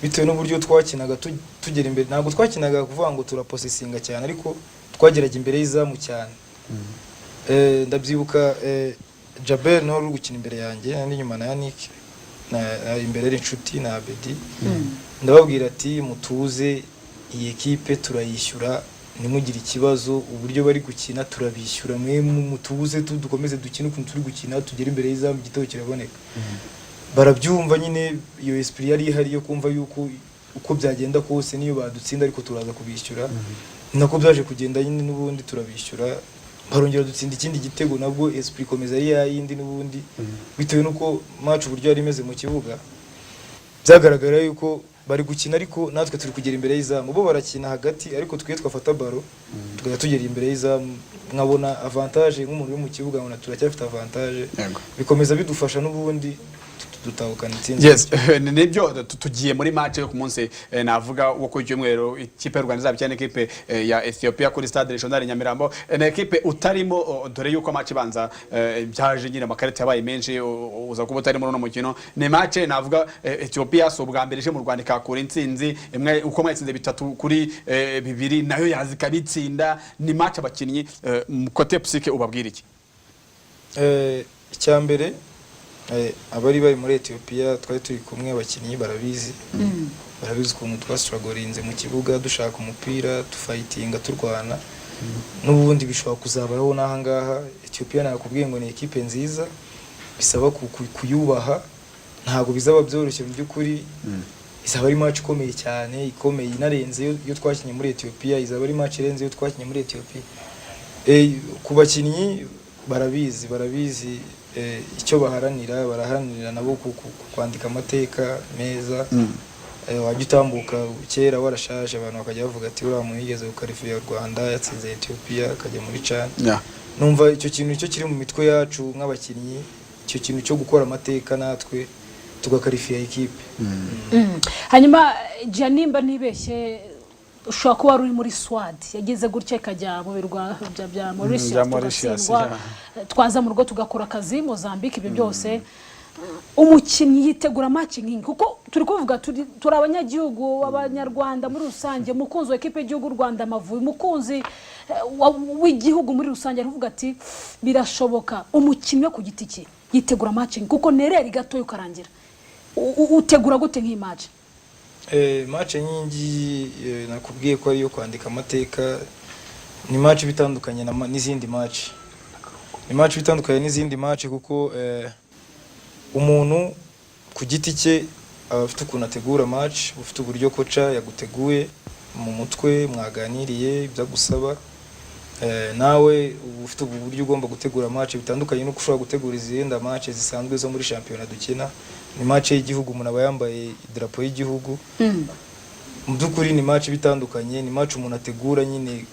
bitewe n'uburyo twakinaga tugera imbere ntabwo twakinaga kuvuga ngo turaposesinga cyane ariko twageraga imbere y'izamu cyane ndabyibuka Jabel no uri gukina imbere yanjye kandi nyuma na Yannick na imbere inshuti na Abedi ndababwira ati mutuze iyi equipe turayishyura nimugire ikibazo uburyo bari gukina turabishyura mwe mutuze dukomeze dukine ukuntu turi gukina tugera imbere y'izamu igitego kiraboneka barabyumva nyine iyo esprit yari ihari yo kumva yuko uko byagenda kose niyo badutsinda ariko turaza kubishyura nako byaje kugenda nyine n'ubundi turabishyura barongera dutsinda ikindi gitego nabwo esprit komeza ari yindi n'ubundi bitewe nuko match uburyo yari imeze mu kibuga byagaragara yuko bari gukina ariko natwe turi kugera imbere y'izamu bo barakina hagati ariko twe twafata baro tukajya tugera imbere y'izamu nkabona avantage nk'umuntu uri mu kibuga ngo turacyafite avantage bikomeza bidufasha n'ubundi dutahukana itsinzi. Yes, nibyo tugiye muri match yo ku munsi navuga wo ku cyumweru ikipe y'u Rwanda izabikina n'ikipe ya Ethiopia kuri stade regional Nyamirambo. Na ekipe utarimo dore yuko match banza byaje nyine amakarita yabaye menshi uza kuba utarimo no mukino. Ni match navuga Ethiopia so bwa mbere je mu Rwanda ikakura intsinzi imwe uko mwatsinze 3 kuri 2 nayo yazikabitsinda. Ni match abakinnyi kote psyche ubabwira iki? Icyambere abari bari muri Ethiopia twari turi kumwe abakinnyi barabizi ukuntu twastrugglinze mu kibuga dushaka umupira tufightinga turwana n'ubundi bishobora kuzabaho nahangaha. Ethiopia nakubwiye ngo ni equipe nziza bisaba kuyubaha ntago bizaba byoroshye mu byukuri izaba ari match ikomeye cyane ikomeye inarenze yo twakinye muri Ethiopia izaba ari match irenze yo twakinye muri Ethiopia. Ku bakinnyi barabizi icyo baraharanira nabo kwandika amateka meza wajya utambuka kera warashaje abantu bakajya bavuga ati uriya muntu yigeze gukarifiya u Rwanda yatsinze Ethiopia akajya muri CHAN. Numva icyo kintu cyo kiri mu mitwe yacu nk'abakinnyi icyo kintu cyo gukora amateka natwe tugakarifiya equipe. Hanyuma Janimba ntibeshye ushobora kuba uri muri Swad yageze gutya ikajya mu birwa bya Mauritius twaza mu rugo tugakora akazi Mozambique ibyo byose umukinnyi yitegura match nk'ingi kuko turi kuvuga turi abanyagihugu abanyarwanda muri rusange mukunzi wa equipe y'igihugu Rwanda Amavubi mukunzi w'igihugu muri rusange aruvuga ati birashoboka umukinnyi wo ku giti cye yitegura match kuko nereri gato yukarangira utegura gute nk'i match? Match nyingi nakubwiye ko ari yo kwandika amateka ni match bitandukanye n'izindi match n'izindi match kuko umuntu ku giti cye afite ukuntu ategura match ufite uburyo koca yaguteguye mu mutwe mwaganiriye byagusaba nawe ufite uburyo ugomba gutegura match bitandukanye no kushobora gutegura izindi match zisanzwe zo muri championnat dukina. Ni match y'igihugu umuntu aba yambaye idarapo y'igihugu mu byukuri ni match bitandukanye ni match umuntu ategura nyine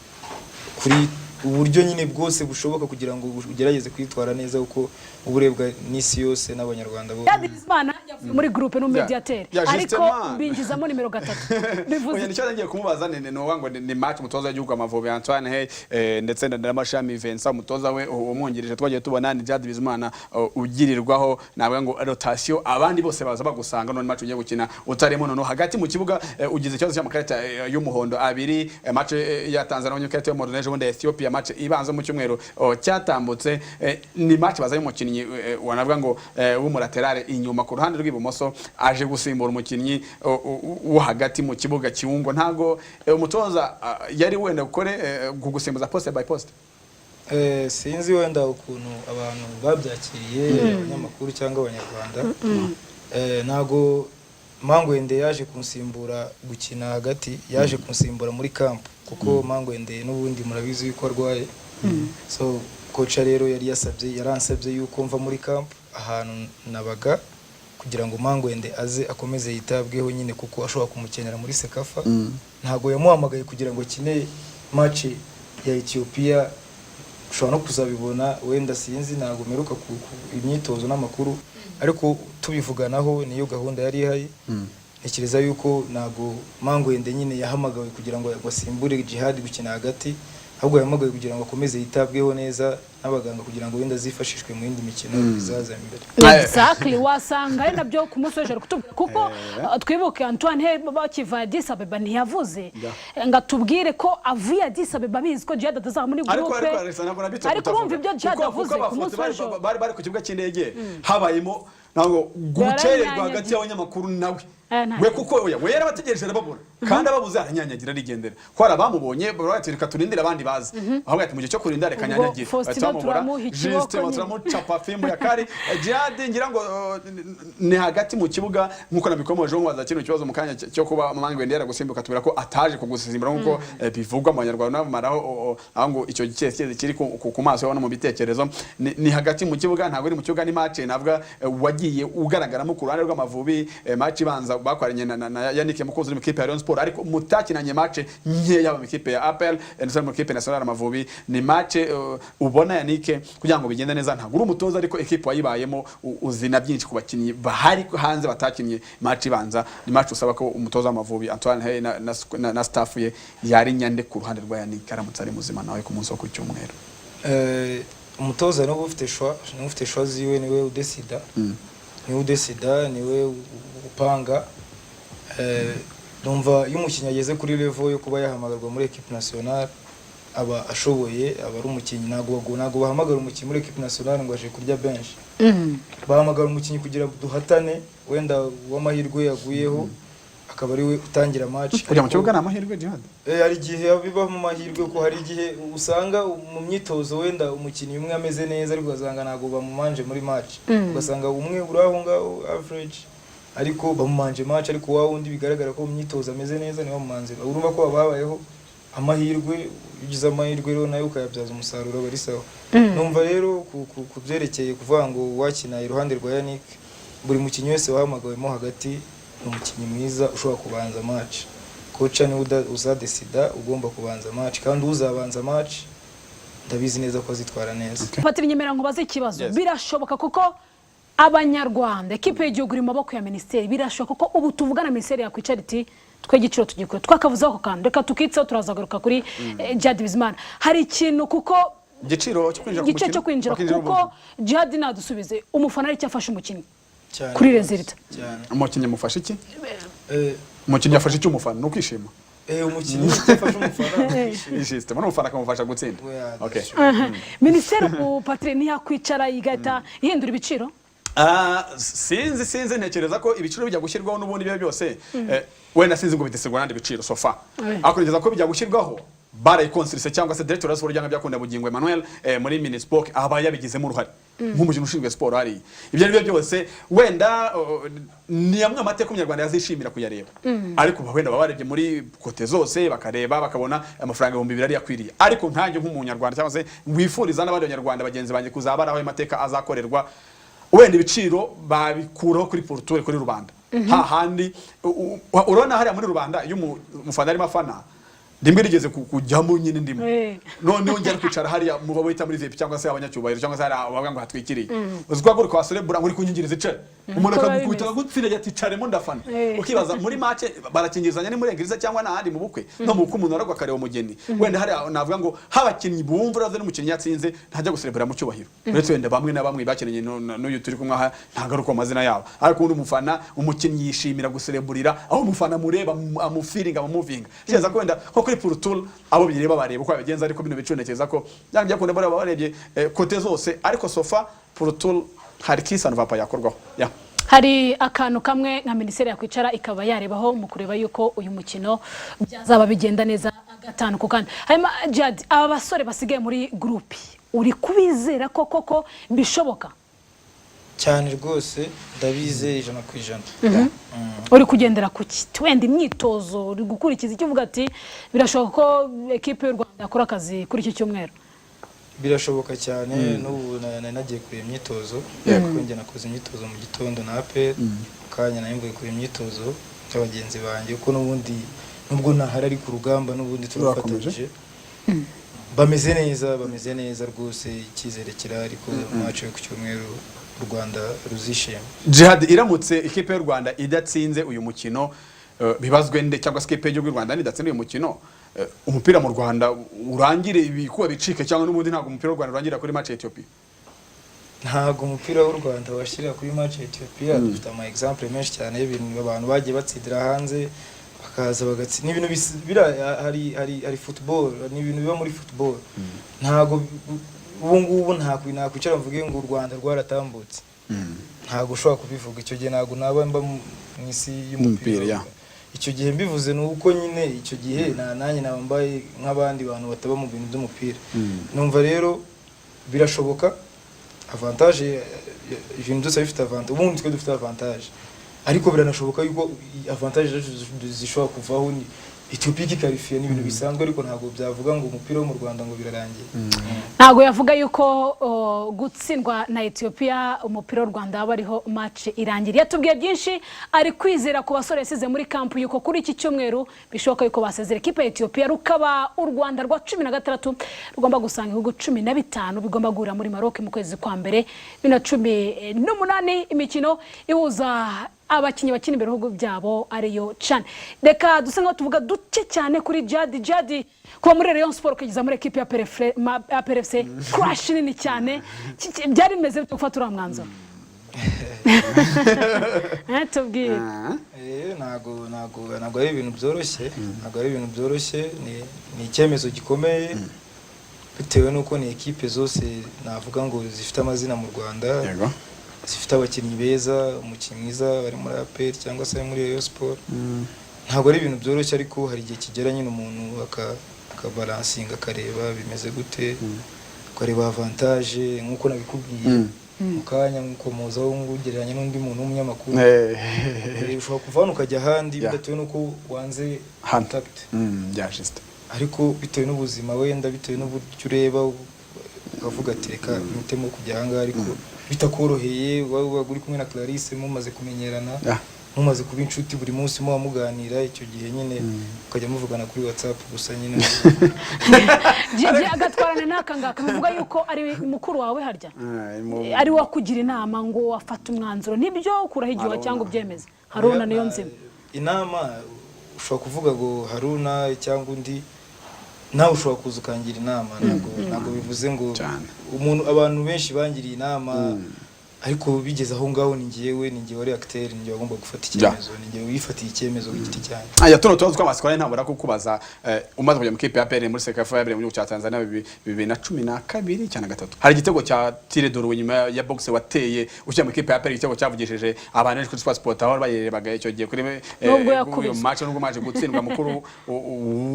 kuri uburyo nyine bwose bushoboka kugira ngo ugerageze kwitwara neza uko uburebwa n'isi yose n'abanyarwanda bo. Yadizimana yavuye muri groupe no mediateur ariko binjizamo nimero 3 bivuze oya nicyo nagiye kumubaza no ngo ni match mutoza y'igihugu Amavubi Antoine ndetse na Mashami Vincent mutoza we umwungirije twagiye tubona ni Yadizimana ugirirwaho navuga ngo rotation abandi bose baza bagusanga none match ugiye gukina utarimo none hagati mu kibuga ugize ikibazo cy'amakarita y'umuhondo abiri match ya Tanzania n'ukarita y'umuhondo n'ejo bundi Ethiopia match ibanza mu cyumweru cyatambutse ni match bazaye umukinnyi wanavuga ngo w'umulaterale inyuma ku ruhande rw'ibumoso aje gusimbura umukinnyi wo hagati mu kibuga kiungo ntago umutoza yari wenda gukore gugusimbuza poste by poste. Sinzi wenda ukuntu abantu babyakiriye abanyamakuru cyangwa abanyarwanda ntago Mangwende yaje kunsimbura gukina hagati yaje kunsimbura muri camp kuko Mangwende n'ubundi murabizi yuko arwaye so coach rero yari yaransabye yuko mva muri camp ahantu nabaga kugira ngo Mangwende aze akomeze yitabweho nyine kuko ashobora kumukenera muri Sekafa ntago yamuhamagaye kugira ngo kine match ya Ethiopia ushobora no kuzabibona wenda sinzi ntago meruka ku imyitozo n'amakuru ariko tubivuganaho niyo gahunda yari ihari ntekereza yuko nago Mangwende nyine yahamagawe kugira ngo asimbure Jihad gukina hagati ahubwo yahamagawe kugira ngo akomeze yitabweho neza n'abaganga kugira ngo wenda zifashishwe mu yindi mikino bizaza imbere. Exactly wasanga ari nabyo ku munsi w'ejo kuko twibuke Antoine bakiva Addis Ababa ntiyavuze ngatubwire ko avuye Addis Ababa biziko Jihad ataza muri groupe ariko urumva ibyo Jihad avuze ku munsi w'ejo bari ku kibuga cy'indege habayimo nago gucererwa hagati y'abanyamakuru nawe we kuko we yarabategereje arababura kandi ababuze aranyanyagira arigendera ko arabamubonye baratereka turindira abandi bazi ahubwo ati mu gihe cyo kurinda reka nyanyagira tuzamubura Justin turamucapa fimbo ya kari Jihad ngira ngo ni hagati mu kibuga nkuko nabikomoje ngo baza kino kibazo mu kanya cyo kuba Mangwe ndera gusimbuka tubira ko ataje kugusimbura nkuko bivugwa mu Banyarwanda n'abamaraho ngo icyo gikese kiri ku maso y'abana mu bitekerezo ni hagati mu kibuga ntabwo ari mu kibuga ni match navuga wagiye ugaragaramo ku ruhande rw'Amavubi match ibanza bakwaranye na Yannick Mukozi mu kipe ya Rayon Sport ariko mutakinanye match nke yaba mu kipe ya APR ndetse mu kipe nationale Amavubi ni match ubona Yannick kugira ngo bigende neza ntabwo uri umutoza ariko equipe wayibayemo uzina byinshi ku bakinyi bahari hanze batakinye match ibanza ni match usaba ko umutoza w'Amavubi Antoine Hey na staff ye yari nyande ku ruhande rwa Yannick aramutse ari muzima nawe ku munsi wo ku cyumweru umutoza no ufite choix ziwe niwe udesida niwe udesida niwe upanga numva iyo umukinnyi ageze kuri level yo kuba yahamagarwa muri equipe nationale aba ashoboye aba ari umukinnyi nago bahamagara umukinnyi muri equipe nationale ngo aje kurya bench bahamagara umukinnyi kugira duhatane wenda w'amahirwe yaguyeho akaba ari we utangira match kujya mu kibuga n'amahirwe Jihad hari igihe biba mu mahirwe ko hari igihe usanga mu myitozo wenda umukinnyi umwe ameze neza ariko ugasanga nago bamumanje muri match ugasanga umwe uraho ngaho average ariko bamumanje match ariko wa wundi bigaragara ko mu myitozo ameze neza niho mumanzira urumva ko babayeho amahirwe ugize amahirwe rero nayo ukayabyaza umusaruro bari sawa numva rero kubyerekeye kuvuga ngo wakina iruhande rwa Yannick buri mukinnyi wese wahamagawemo hagati umukinnyi mwiza ushobora kubanza match coach ni uzadesida ugomba kubanza match kandi uzabanza match ndabizi neza ko azitwara neza Patiri nyemera ngo baze ikibazo birashoboka kuko Abanyarwanda equipe y'igihugu iri mu maboko ya ministeri birashoboka ko ubu tuvugana ministeri ya kwicariti twegiciro tugikora twakavuzaho ko kandi reka tukitseho turazagaruka kuri Jihad Bizimana hari ikintu kuko igiciro cyo kwinjira kuko Jihad nadusubize umufana ari cyafashe umukinnyi kuri resulta umukinnyi mufashe iki umukinnyi yafashe iki umufana nukishima umukinnyi yafashe umufana ishiste muri umufana akamufasha gutsinda okay ministeri Patri ntiyakwicara igahita ihindura ibiciro sinzi ntekereza ko ibiciro bijya gushyirwaho n'ubundi bibe byose wenda sinzi ngo bidesegwa nandi biciro sofa akurigeza ko bijya gushyirwaho barayikonsirise cyangwa se director of sport byakunda Bugingo Emmanuel muri Minispoc aba yabigizemo uruhare nk'umujyi ushinzwe sport hari ibyo ari byo byose wenda ni amwe amateka y'Umunyarwanda yazishimira kuyareba ariko wenda babarebye muri kote zose bakareba bakabona amafaranga 2,000 yakwiriye ariko ntange nk'umunyarwanda cyangwa se wifuriza n'abandi banyarwanda bagenzi banjye kuzabaraho amateka azakorerwa wenda ibiciro babikuraho kuri porture kuri rubanda hahandi urona hari muri rubanda iyo umufana ari mafana ndimwe rigeze kujyamo nyine ndimo none ongera kwicara hari mu babita muri VIP cyangwa se abanyacyubahiro cyangwa se abavuga ngo hatwikiriye uzwagura kwa celebra muri kunyingiriza icare umuntu akagukubita gutsira yaticaremo ndafana ukibaza muri match barakingirizanya ni muri Ingiriza cyangwa n'ahandi mu bukwe no mu kumuntu aragwa kareba umugeni wenda hari navuga ngo habakinnyi bumva raze n'umukinnyi yatsinze ntajya guselebra mu cyubahiro uretse wenda bamwe na bamwe bakeneye no turi kumwe aha ntagaruka amazina yabo ariko undi umufana umukinnyi yishimira guseleburira aho umufana mureba amufiringa amuvinga cyeza ko wenda kuri porture abo bireba bareba uko abigenza ariko bino bicunekeza ko byangije kunde bare barebye kote zose ariko sofa porture hari kisano vapa yakorwaho hari akantu kamwe nka ministeri yakwicara ikaba yarebaho mu kureba yuko uyu mukino byazaba bigenda neza agatanu ku kandi hanyuma Jihad aba basore basigaye muri groupe uri kubizera koko bishoboka cyane rwose ndabize 100%. Uri kugendera ku kiti wenda imyitozo uri gukurikiza icyo uvuga ati birashoboka ko equipe y'u Rwanda yakora akazi kuri iki cyumweru birashoboka cyane n'ubu nagiye kuri imyitozo kuko njye nakoze imyitozo mu gitondo na APR kanya nayimvuye kuri imyitozo y'abagenzi banjye uko n'ubundi nubwo nahari ari ku rugamba n'ubundi turafatanyije bameze neza rwose icyizere kirari ko match yo ku cyumweru Rwanda ruzishima Jihad iramutse ikipe y'u Rwanda idatsinze uyu mukino bibazwe nde cyangwa ikipe y'u Rwanda idatsinze uyu mukino umupira mu Rwanda urangire ibikuba bicike cyangwa n'ubundi ntago umupira w'u Rwanda urangira kuri match ya Ethiopia ntago umupira w'u Rwanda washira kuri match ya Ethiopia dufite ama example menshi cyane y'ibintu abantu bagiye batsindira hanze bakaza bagatsi n'ibintu hari football n'ibintu biba muri football ntago ubungubu nakwicara mvuge ngo u Rwanda rwaratambutse ntago ushobora kubivuga icyo gihe ntago naba mba mu isi y'umupira icyo gihe mbivuze nuko nyine icyo gihe nanjye nabambaye nk'abandi bantu bataba mu bintu by'umupira numva rero birashoboka avantage ibintu byose bifite avantage ubundi twe dufite avantage ariko biranashoboka yuko avantage zishobora kuvaho ni Ethiopia ikarifiye n'ibintu bisanzwe ariko ntabwo byavuga ngo umupira wo mu Rwanda ngo birarangiye ntabwo yavuga yuko gutsindwa na Ethiopia umupira w'u Rwanda bariho match irangira yatubwiye byinshi ari kwizera ku basore yasize muri camp yuko kuri iki cyumweru bishoboka yuko basezera equipe ya Ethiopia rukaba u Rwanda rwa 16 rugomba gusanga ibihugu 15 bigomba guhura muri Maroc mu kwezi kwa mbere 2018 imikino ihuza abakinyi bakina imbere bihugu byabo ariyo cyane reka dusenga tuvuga duke cyane kuri Jadi kuba muri Rayon Sport kugeza muri equipe ya PRFC crash nini cyane byari bimeze byo gufata uramwanzo tubwiye ntago ari ibintu byoroshye ni icyemezo gikomeye bitewe nuko ni equipe zose navuga ngo zifite amazina mu Rwanda zifite abakinnyi beza umukinnyi mwiza bari muri APR cyangwa se muri Rayon Sport ntabwo ari ibintu byoroshye ariko hari igihe kigera nyine umuntu akabalansinga akareba bimeze gute akareba avantage nkuko nabikubwiye mukanya nkuko muzaho ngugereranya n'undi muntu w'umunyamakuru ushobora kuvana ukajya ahandi bitewe nuko wanze contact byashiste ariko bitewe n'ubuzima wenda bitewe n'uburyo ureba ukavuga ati reka mpitemo kujya ahangaha ariko bitakoroheye waba uri kumwe na Clarisse mumaze kumenyerana mumaze kuba inshuti buri munsi muba muganira icyo gihe nyine ukajya muvugana kuri WhatsApp gusa nyine agatwarana n'akangaka bivuga yuko ari mukuru wawe harya ari wakugira inama ngo afate umwanzuro nibyo ukuraho igihe cyangwa ubyemeze Haruna niyo nzima inama ushobora kuvuga ngo Haruna cyangwa undi nawe ushobora kuza ukangira inama ntabwo bivuze ngo umuntu abantu benshi bangiriye inama ariko bigeze aho ngaho ni ngiyewe wari acteur ni ngiye agomba gufata icyemezo ni ngiye wifatiye icyemezo giti cyane tuno twamasikoye ntabura kukubaza umaze kujya mu kipe ya PRN muri Sekafa yabereye mu gihugu cya Tanzania 2012 cyane gatatu hari igitego cya Tire Doro nyuma ya boxe wateye ushyira mu kipe ya PRN igitego cyavugishije abantu kuri Sport aho bayerebaga icyo gihe kuri uyu match nubwo maje gutsindwa mukuru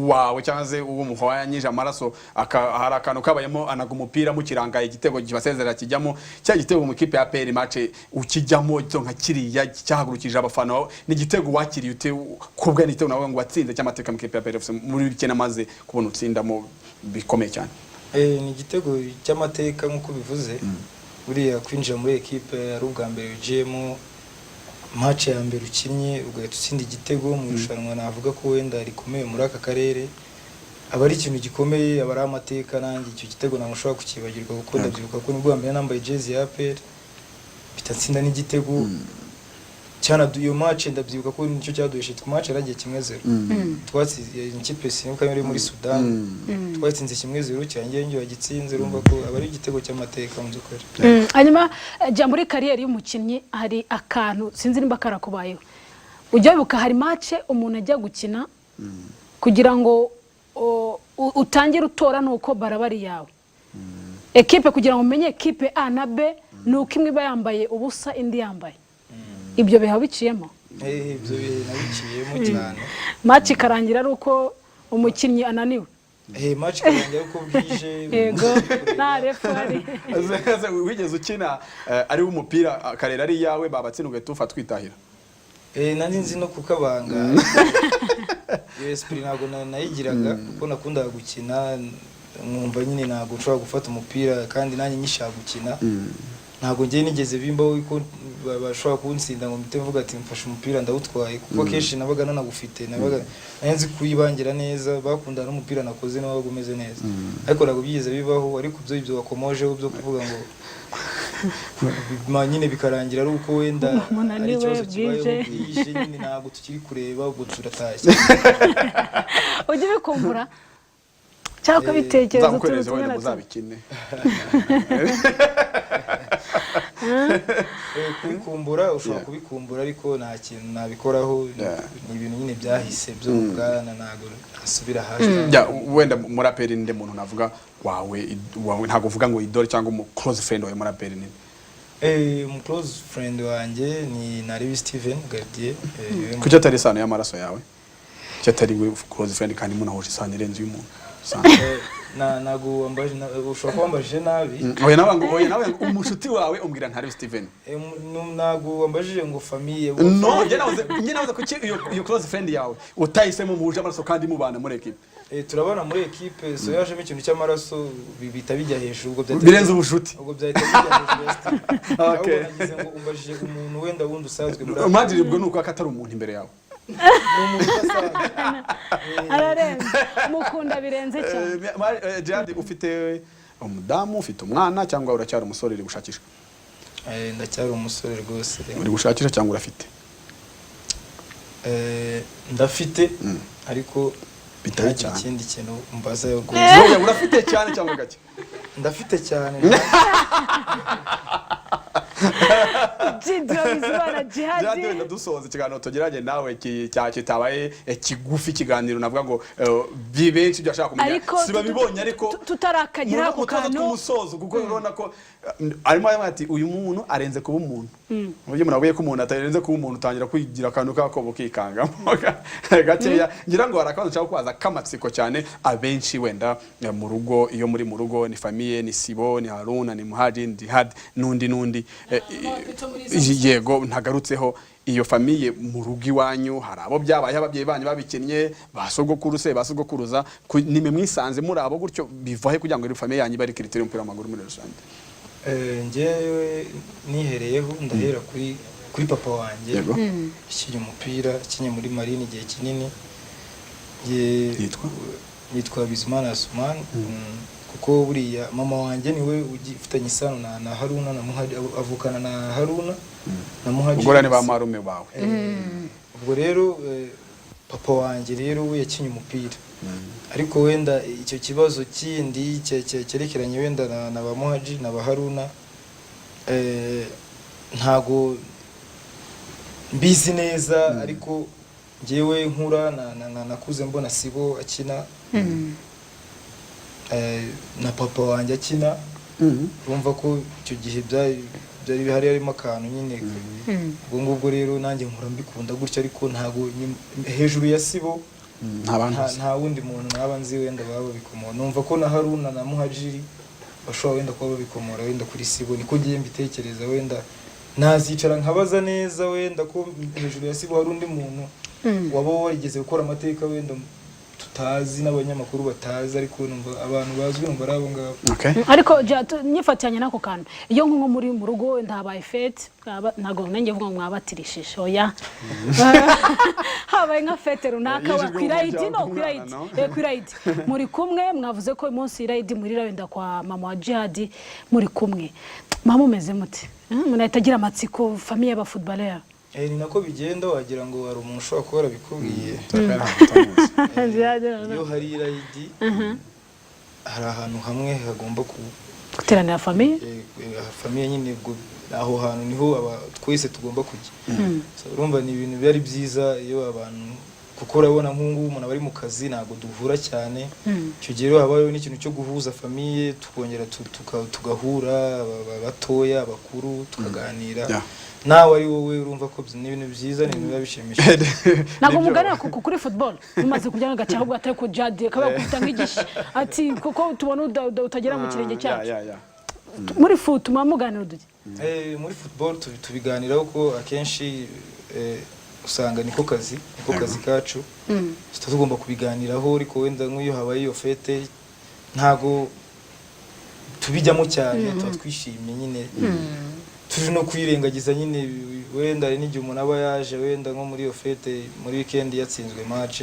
wawe cyangwa se uwo muhwanyije amaraso hari akantu kabayemo anaga umupira mu kirangaye igitego kibasezera kijyamo cya gitego mu kipe ya PRN match ukijyamo nka kiriya cyahagurukije abafana n'igitego wakiriye ute kubwa n'itego nawe ngo watsinze cy'amateka mu kipe ya PRFC muri bikena maze kubona utsindamo bikomeye cyane ni igitego cy'amateka nkuko bivuze buriya kwinjira muri equipe ari ubwa mbere ugiyemo match ya mbere ukinnye ugahita utsinda igitego mu irushanwa navuga ko wenda rikomeye muri aka karere aba ari ikintu gikomeye aba ari amateka nanjye icyo gitego ntamushobora kukibagirwa kuko ndabyibuka ko nibwo mbere nambaye jezi ya APR bitatsinda n'igitego cyana iyo match ndabyibuka ko nicyo cyaduheshe match yaragiye 1-0 twatsinze ikipe sinuka yari muri Sudan twatsinze 1-0 cyangiye ngiye wagitsinze urumva ko aba ari igitego cy'amateka mu byukuri hanyuma jya muri career y'umukinnyi hari akantu sinzi nimba karakubayeho ujya bibuka hari match umuntu ajya gukina kugira ngo utangire utora nuko barabari yawe equipe kugira ngo umenye equipe A na B nuko imwe bayambaye ubusa indi yambaye ibyo biha biciyemo ibyo nabiciyemo cyane match karangira ari uko umukinnyi ananiwe match karangira uko bwije yego na referee wigeze ukina ari umupira karera ari yawe babatsinwe tufa twitahira nani nzi no kukabanga esprit ntago nayigiraga kuko nakundaga gukina numva nyine ntago nshobora gufata umupira kandi nanjye nyishaka gukina ntago ngiye nigeze bimbaho ko bashobora kunsinda ngo mpite mvuga ati mfashe umupira ndawutwaye kuko kenshi nabaga nanagufite nabaga nanzi kuyibangira neza bakundana n'umupira nakoze nawe bagumeze neza ariko ntago byigeze bibaho ariko ibyo wakomojeho byo kuvuga ngo nyine bikarangira ari uko wenda ari ikibazo kibayeho bwije nyine ntago tukiri kureba ubwo turatashye ujye bikumbura cyangwa bitekerezo tuzi muzabikine kubikumbura ushobora kubikumbura ariko nta kintu nabikoraho ni ibintu nyine byahise byo bwana ntago asubira hasi wenda muri APR nde muntu navuga wawe ntago uvuga ngo idol cyangwa umu close friend wawe muri APR ni umu close friend wanjye ni Naribi Steven Gardier kuki atari isano y'amaraso yawe cyatari we close friend kandi munahuje isano irenze y'umuntu nago wambaje ushobora kwambaje nabi oya nawe umushuti wawe umbwira ntari Steven nago wambajije ngo famille no njye navuze kuki iyo close friend yawe utahisemo muhuje amaraso kandi mubana muri equipe turabana muri equipe so yajemo ikintu cy'amaraso bita bijya hejuru ubwo byari birenze ubushuti ubwo byari bijya hejuru okay nagize ngo umbajije umuntu wenda wundi usanzwe muri amadiriribwo nuko akatari umuntu imbere yawe ararenze mukunda birenze cyane Jihad ufite umudamu ufite umwana cyangwa uracyari umusore uri gushakisha ndacyari umusore rwose uri gushakisha cyangwa urafite ndafite ariko bitari cyane ikindi kintu mbaza yo urafite cyane cyangwa gake ndafite cyane Jihad wenda dusoza ikiganiro tugeranye nawe kitabaye kigufi ikiganiro navuga ngo benshi byo ashaka kumenya siba bibonye ariko tutarakagira ako kantu kumusozo kuko urabona ko arimo ati uyu muntu arenze kuba umuntu uburyo munabuye ko umuntu atarenze kuba umuntu utangira kwigira akantu kako kikanga gakeya ngira ngo harakabanza cyangwa kwaza kamatsiko cyane abenshi wenda mu rugo iyo muri mu rugo ni famille ni Sibo ni Haruna ni Muhaji ni Jihad nundi yego ntagarutseho iyo famille mu rugo iwanyu hari abo byabaye ababyeyi banyu babikinnye basogokuruza nimwe mwisanze muri abo gutyo bivahe kugira ngo famille yanyu bari kiritire umupira w'amaguru muri rusange njyewe nihereyeho ndahera kuri papa wanjye ikinye umupira ikinye muri marine igihe kinini yitwa Bizimana Asman kuko buriya mama wanjye niwe ugifitanye isano na Haruna na Muhaji avukana na Haruna na Muhaji ubwo ni ba marume bawe ubwo rero papa wanjye rero we yakinye umupira ariko wenda icyo kibazo kindi cyerekeranye wenda na ba Muhaji na ba Haruna ntago mbizi neza ariko ngewe nkura nakuze mbona Sibo akina na papa wanjye akina urumva ko icyo gihe byari bihari harimo akantu nyine ubwo ngubwo rero nanjye nkura mbikunda gutya ariko ntago hejuru ya Sibo nta wundi muntu naba nzi wenda baba bikomora numva ko na Haruna na Muhajiri bashobora wenda kuba babikomora wenda kuri Sibo niko ngiye mbitekereza wenda nazicara nkabaza neza wenda ko hejuru ya Sibo hari undi muntu waba warigeze gukora amateka wenda tutazi n'abanyamakuru batazi ariko numva abantu bazwi numva ari abo ngabo ariko nyifatanye nako kantu iyo nko muri mu rugo ndabaye fete ntago nanjye vuga ngo mwabatirishije oya habaye nka fete runaka wa kwirayidi muri kumwe mwavuze ko umunsi irayidi muri wenda kwa mama wa Jihad muri kumwe mama umeze muti munahitagira amatsiko famille y'aba footballer ni nako bigenda wagira ngo hari umuntu ushobora kuba yarabikubwiye iyo hari irayidi hari ahantu hamwe hagomba guteranira famille nyine aho hantu niho twese tugomba kujya urumva ni ibintu byari byiza iyo abantu kuko urabona nk'ubu umuntu aba ari mu kazi ntabwo duhura cyane icyo gihe rero habayeho n'ikintu cyo guhuza famille tukongera tugahura batoya abakuru tukaganira nawe ari wowe urumva ko ni ibintu byiza ni ibintu biba bishimishije ntabwo muganira kuri football mumaze kujya n'agace ahubwo atari ko Jihad akaba yakubita nk'igishi ati kuko tubona utagera mu kirenge cyacu muri foot muganira duke muri football tubiganiraho ko akenshi usanga niko kazi kacu tugomba kubiganiraho ariko wenda nk'iyo habaye iyo fete ntago tubijyamo cyane tuba twishimye nyine tuje no kwirengagiza nyine wenda ari n'igihe umuntu aba yaje wenda nko muri iyo fete muri weekend yatsinzwe match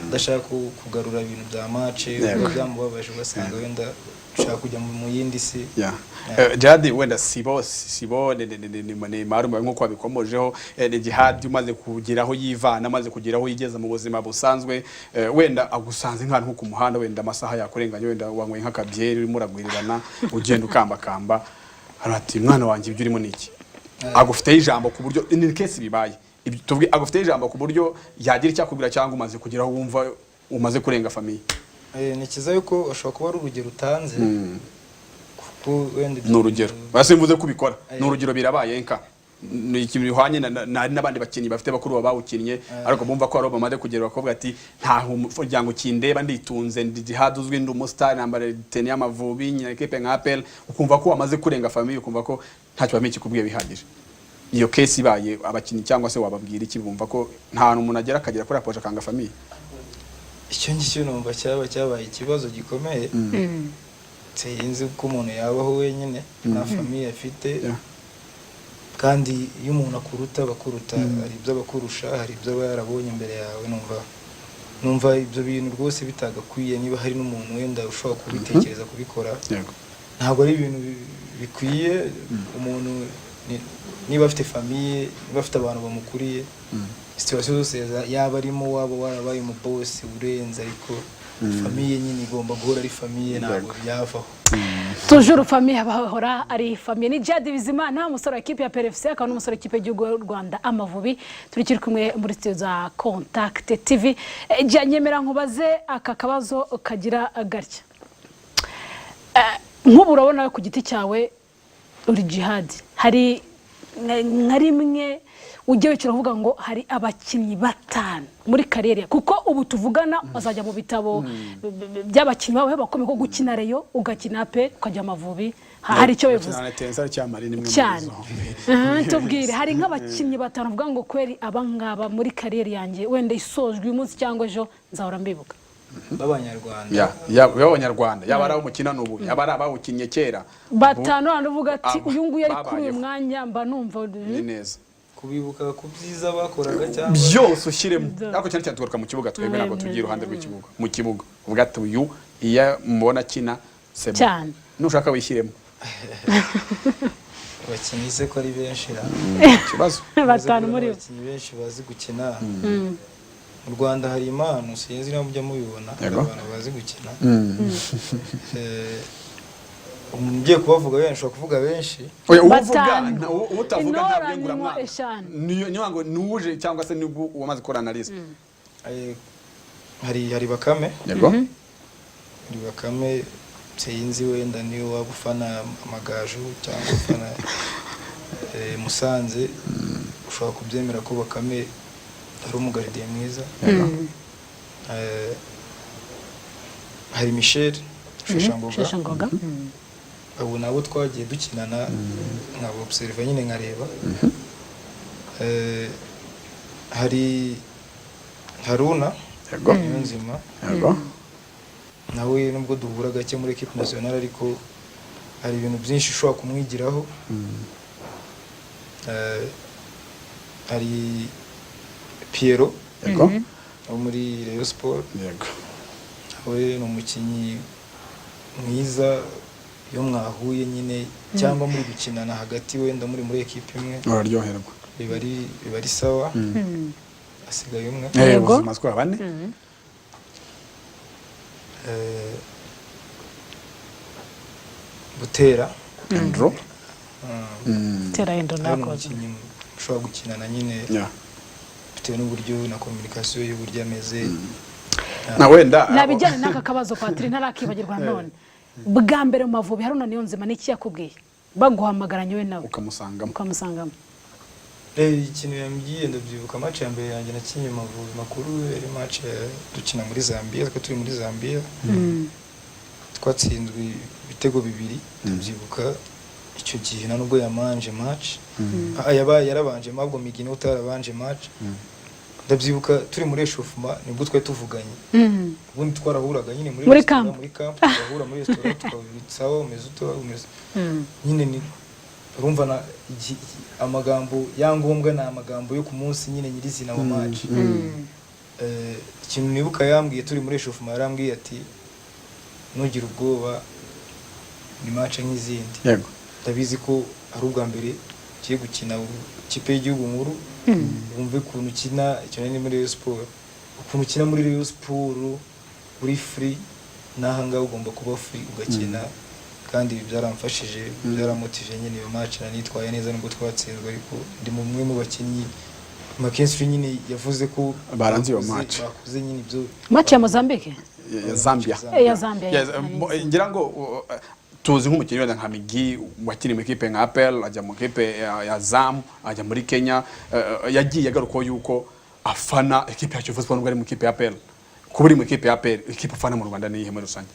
ndashaka kugarura ibintu bya match byamubabaje ugasanga wenda ushaka kujya mu yindi si Jihad wenda Sibo ni marume nk'uko babikomojeho ni Jihad umaze kugeraho yivana amaze kugeraho yigeza mu buzima busanzwe wenda agusanze nk'ahantu nko ku muhanda wenda amasaha yakurenganya wenda wanyweye nk'akabyeri urimo uragwirirana ugenda ukambakamba arati mwana wanjye ibyo urimo niki agufiteho ijambo ku buryo in case bibaye tuvuge agufiteho ijambo ku buryo yagira icyakubwira cyangwa umaze kugeraho wumva umaze kurenga famille ni kiza yuko ashobora kuba ari urugero utanze kuko wenda n'urugero basimvuze kubikora n'urugero birabaye nka ni ikintu bihwanye n'abandi bakinnyi bafite bakuru bawukinnye ariko bumva ko ari bamaze kugera bakobwa ati nta umuryango kindeba nditunze ndihaduzwe ndi umustar nambara teni y'Amavubi nyina equipe nka APR ukumva ko wamaze kurenga famille ukumva ko ntacyo bamenye kikubwiye bihagije iyo case ibaye abakinnyi cyangwa se wababwira iki bumva ko nta umuntu agera akagera kuri apoje akanga famille icyo ngicyo numva cyabaye ikibazo gikomeye sinzi ko umuntu yabaho wenyine nta famille afite kandi iyo umuntu akuruta bakuruta hari ibyo abakurusha hari ibyo aba yarabonye imbere yawe numva ibyo bintu rwose bitagakwiye niba hari n'umuntu wenda ushobora kubitekereza kubikora ntabwo ari ibintu bikwiye umuntu niba afite famille niba afite abantu bamukuriye situation zose yaba arimo waba warabaye mu boss urenze ariko famille nyine igomba guhora ari famille ntabwo byavaho toujours famille abahora ari famille ni Jadi Bizimana umusore w'ikipe ya PFC akaba n'umusore w'ikipe y'Igihugu y'u Rwanda Amavubi turikiri kumwe muri studio za Contact TV nyemera nkubaze aka kabazo kagira gatya nk'ubu urabona ku giti cyawe uri Jihad hari nka rimwe ujye wicira uvuga ngo hari abakinnyi batanu muri kariyeri kuko ubu tuvugana bazajya mu bitabo by'abakinnyi bawe bakomeye ko gukina Reyo ugakina pe ukajya Amavubi hari icyo bivuze cyane tubwire hari nk'abakinnyi batanu uvuga ngo kweri abangaba muri kariyeri yanjye wenda isojwe uyu munsi cyangwa ejo nzahora mbibuka b'Abanyarwanda y'Abanyarwanda yaba ari umukina n'ubu yaba ari abawukinnye kera batanu uvuga ati uyu nguyu ari kuri uyu mwanya mba numva neza kubibuka ku byiza bakoraga cyangwa byose ushyiremo ariko cyane cyane tugaruka mu kibuga twebwe ntabwo tugiye iruhande rw'ikibuga mu kibuga uvuga ati uyu iyo mubona kina sebo nushaka wishyiremo abakinnyi se ko ari benshi ikibazo batanu muri bo abakinnyi benshi bazi gukina mu Rwanda hari impano sinzi niba mujya mubibona abantu bazi gukina ugiye kubavuga benshi ushobora kuvuga benshi utavuga ntabwo ngura mwana niyo ngo nuje cyangwa se nibwo wamaze gukora analyse hari Bakame yego hari Bakame sinzi wenda niyo waba ufana Amagaju cyangwa ufana Musanze ushobora kubyemera ko Bakame ari umugaridiye mwiza hari Michel Sheshangoga abo nabo twagiye dukinana nkabo observe nyine nkareba hari Haruna yego nzima yego nawe nubwo duhura gake muri equipe nationale ariko hari ibintu byinshi ushobora kumwigiraho hari Piero yego wo muri Rayon Sport yego nawe ni umukinnyi mwiza iyo mwahuye nyine cyangwa muri gukinana hagati wenda muri equipe imwe bararyoherwa biba ari sawa asigaye umwe yego mazwa bane Butera Andro Tera Endo nako ushobora gukinana nyine bitewe n'uburyo na communication y'uburyo ameze na wenda nabijyana n'aka kabazo Patrick ntarakibagirwa none bwa mbere mu Mavubi Haruna Niyonzima n'iki yakubwiye baguhamagaranye we nawe ukamusangamo ikintu yambwiye ndabyibuka match ya mbere yanjye nakinye Mavubi makuru yari match dukina muri Zambia turi muri Zambia twatsinzwe ibitego bibiri ndabyibuka icyo gihe nubwo yamanje match yarabanje mabwo migino utarabanje match ndabyibuka turi muri eshofuma nibwo twe tuvuganye ubundi twarahuraga nyine muri camp turahura muri restaurant tukabitsaho umeze nyine ni urumva na amagambo yangombwa na amagambo yo ku munsi nyine nyirizina wa match ikintu nibuka yambwiye turi muri eshofuma yarambwiye ati nugira ubwoba ni match nk'izindi yego ndabizi ko ari ubwa mbere kiye gukina ikipe y'igihugu nkuru wumve ukuntu ukina icyo ni muri Rayon Sport ukuntu ukina muri Rayon Sport uri free n'ahangaha ugomba kuba free ugakina kandi byaramfashije byaramotive nyine iyo match nitwaye neza nubwo twatsinzwe ariko ndi mu mwe mu bakinnyi Mackenzie nyine yavuze ko baranze iyo match bakuze nyine ibyo match ya Mozambique Zambia ya Zambia ngira ngo tuzi nk'umukinnyi wenda nka Migi wakiri mu ikipe nka APR ajya mu ikipe ya Zam ajya muri Kenya yagiye agaruko yuko afana ikipe ya Kiyovu Sport nubwo ari mu ikipe ya APR kuba uri mu ikipe ya APR ikipe ufana mu Rwanda ni ihe muri rusange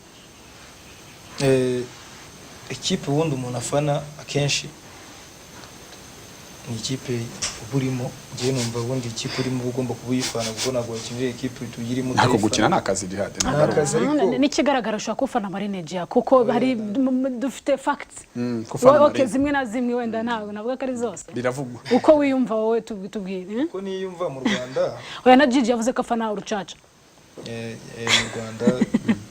ikipe ubundi umuntu afana akenshi ni ikipe burimo ngiye numva ubundi ikipe urimo ugomba kubuyifana kuko ntabwo wakinira ikipe tuyirimo nako gukina nakazi jihad nakazi ariko n'ikigaragara ushaka kufana Marinegia kuko hari dufite facts okay zimwe na zimwe wenda ntabwo navuga ko ari zose biravugwa uko wiyumva wowe tubwire uko niyumva mu Rwanda oya na Gigi yavuze ko afana urucaca mu Rwanda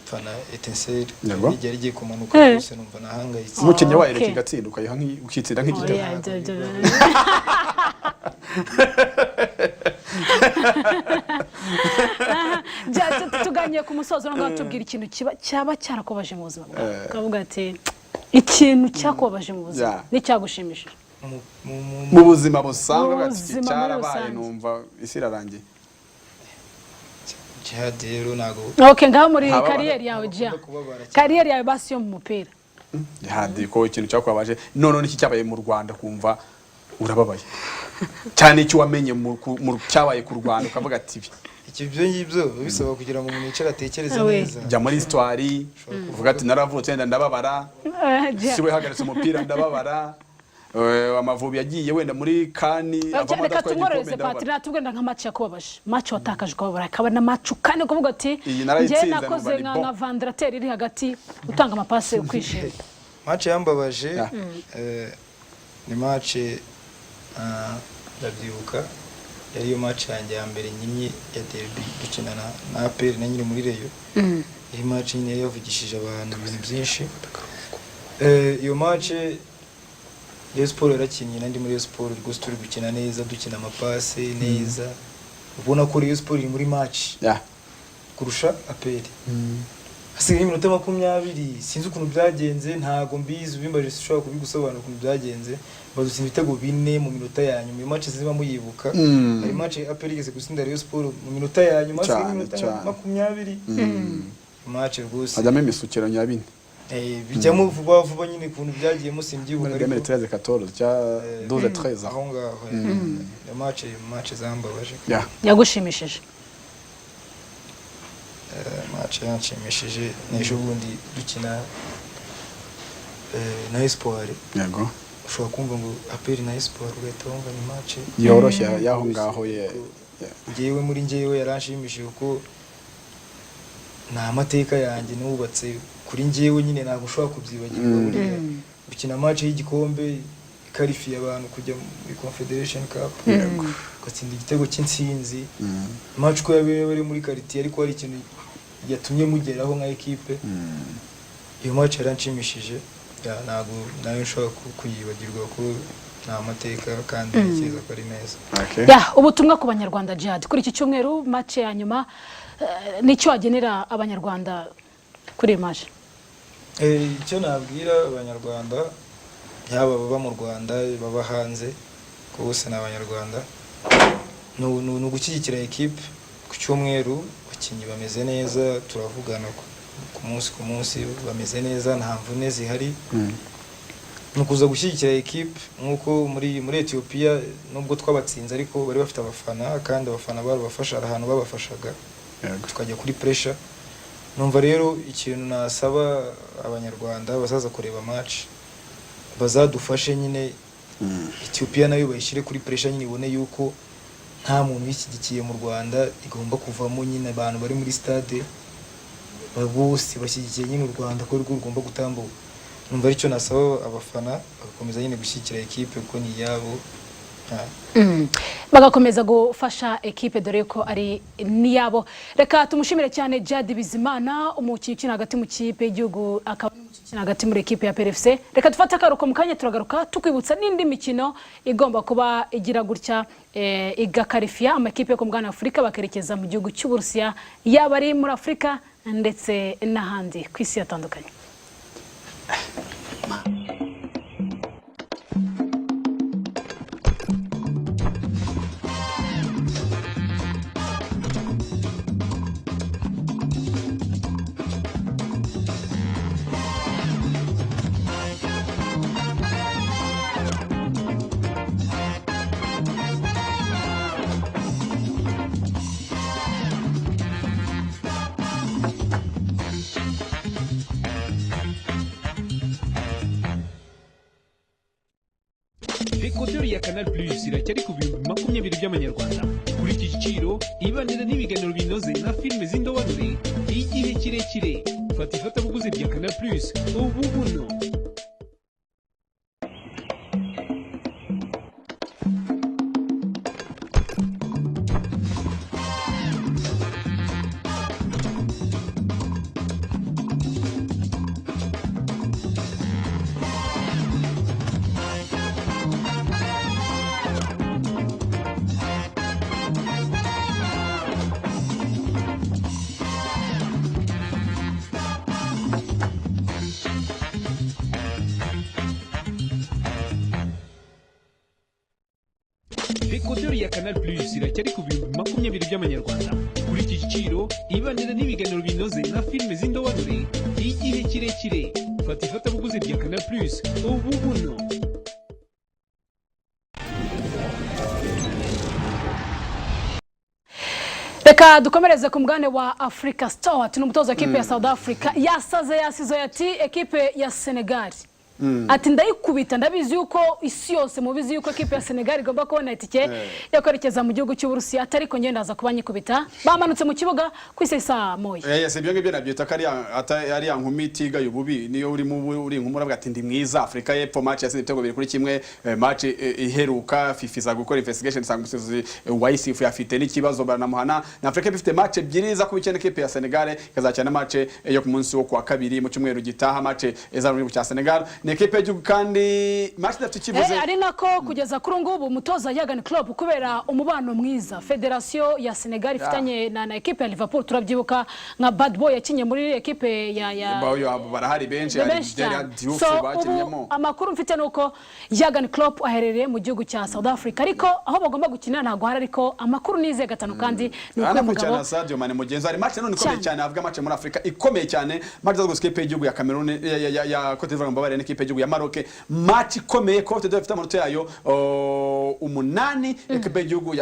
fana etenseri igihe rigiye kumanuka rwose numva nahangayitse umukinnyi wa Eric Gatsinda ukayiha ukitsinda nk'igitego tuganyiye ku musozo no tubwira ikintu cyaba cyarakobaje mu buzima bwawe kavuga ati ikintu cyakobaje mu buzima n'icyagushimishije mu buzima busanzwe bwati cyarabaye numva isi irarangiye Jihad rero nago okay ngaho muri kariyeri yawe jya kariyeri yawe basi yo mu mupira Jihad ko ikintu cyakubabaje none n'iki cyabaye mu Rwanda kumva urababaye cyane icyo wamenye mu cyabaye ku Rwanda ukavuga ati ibyo ngibyo bisaba kugira ngo umuntu yicara atekereze neza jya muri histoire uvuga ati naravutse wenda ndababara siwe hagaritse umupira ndababara Amavubi yagiye wenda muri kani reka tumworeze Patria tugenda nka match yakobabaje match watakaje ukababara akaba na match ukane kuvuga ati ngiye nakoze nka Vandrater iri hagati utanga amapase ukwishima match yambabaje ni match ndabyibuka yari yo match yanjye ya mbere nyinyi ya derby dukina na APR na nyiri muri Reyo iyi match nyine yavugishije abantu ibintu byinshi iyo match Rayon Sport yarakinnye nandi muri Rayon Sport rwose turi gukina neza dukina amapase neza ubona ko Rayon Sport iri muri match kurusha APR hasigaye iminota 20 sinzi ukuntu byagenze ntago mbizi ubimbaje sishobora kubigusobanura ukuntu byagenze badutsinda ibitego 4 mu minota ya nyuma iyo match ziba muyibuka ari match APR igeze gusinda Rayon Sport mu minota ya nyuma hasigaye iminota 20 match rwose ajyamo imisukiro nyabine bijyamo vuba nyine kuntu byagiye musimbyuka ariko 13-14 cya 12-13 aho ngaho ya match zambabaje yagushimishije match yanshimishije n'ejo bundi dukina na Espoir yego ushobora kumva ngo APR na Espoir ugahita wumva ni match yoroshye yaho ngaho ngewe muri ngewe yaranshimishije kuko nta mateka yanjye nubatse kuri ngewe nyine ntabwo ushobora kubyibagirwa gukina match y'igikombe ikarifiye abantu kujya muri Confederation Cup gatsinda igitego cy'insinzi match ko yabereye muri quartier ariko hari ikintu yatumye mugeraho nka equipe iyo match yaranshimishije ntabwo nayo nshobora kuyibagirwa ko nta mateka kandi ntekereza ko ari meza ubutumwa ku banyarwanda Jihad kuri iki cyumweru match ya nyuma nicyo wagenera abanyarwanda kuri match icyo nabwira abanyarwanda yaba baba mu Rwanda baba hanze bose n'abanyarwanda no gushyigikira equipe ku cyumweru abakinnyi bameze neza turavugana ku munsi bameze neza nta mvune zihari no kuza gushyigikira equipe nkuko muri Ethiopia nubwo twabatsinze ariko bari bafite abafana kandi abafana barabafasha ahantu babafashaga tukajya kuri pressure numva rero ikintu nasaba abanyarwanda bazaza kureba match bazadufashe nyine Ethiopia nayo bayishire kuri pressure nyine ibone yuko nta muntu yishyigikiye mu Rwanda igomba kuvamo nyine abantu bari muri stade bose bashyigikiye nyine u Rwanda ko rugomba gutambuka numva aricyo nasaba abafana bagakomeza nyine gushyigikira equipe ko ni yabo bagakomeza gufasha equipe dore ko ari niyabo reka tumushimire cyane Jihad Bizimana umukinnyi ukina hagati mu kipe y'igihugu akaba ukina hagati muri equipe ya PRFC reka dufate akaruko mu kanya turagaruka tukwibutsa n'indi mikino igomba kuba igira gutya igakarifiya amakipe yo ku mugabane Afurika bakerekeza mu gihugu cy'u Burusiya yaba ari muri Afurika ndetse n'ahandi ku isi yatandukanye Canal Plus iracyari ku bihumbi 20 by'amanyarwanda. Kuri iki giciro ibanira n'ibiganiro binoze na filime z'indobanure igihe kirekire. Fata ifatabuguzi rya Canal Plus ubu buno. Dekoderi ya Canal Plus iracyari ku bihumbi 20 by'amanyarwanda. Kuri iki giciro ibanira n'ibiganiro binoze na filime z'indobanure igihe kirekire. Fata ifatabuguzi rya Canal Plus ubu buno. Reka dukomereze ku mugane wa Africa Star. Tuna umutoza ekipe ya South Africa yasaze yasizo yati ekipe ya Senegal. Ati ndayikubita ndabizi yuko isi yose mubizi yuko ekipe ya Senegal igomba kubona itike yo kwerekeza mu gihugu cy'u Burusiya, atari ko ngenda aza kubanyikubita bamanutse mu kibuga kwisesa moya. Yes, ibyo ngibyo nabyita kari ari nk'umitiga y'ububi niyo uri nk'umura bwati ndi mwiza. Afrika y'Epfo match yasi ibitego 2-1 match iheruka FIFA za gukora investigation sanga umusizi wayisifu yafite n'ikibazo banamuhana na Afrika ifite match ebyiri za kubikena ekipe ya Senegal kazacana match yo ku munsi wo kwa kabiri mu cyumweru gitaha match ezaruri mu cya Senegal ni ekipe y'u kandi match dafite kivuze ari nako kugeza kuri ngubu umutoza Jurgen Klopp kubera umubano mwiza Federation ya Senegal ifitanye na ekipe ya Liverpool turabyibuka nka bad boy yakinye muri ekipe ya bayo barahari benshi ari Diouf bakinyemo. Amakuru mfite nuko Jurgen Klopp aherereye mu gihugu cya South Africa ariko aho bagomba gukina ntago hari ariko amakuru nize gatano kandi nuko mugabo Sadio Mane mugenzi ari match none ikomeye cyane avuga match muri Afrika ikomeye cyane match zo ekipe y'u ya Cameroon ya Cote d'Ivoire mbabare ekipe y'u ya Maroc match ikomeye Cote d'Ivoire ifite amanota yayo 8 ekipe y'u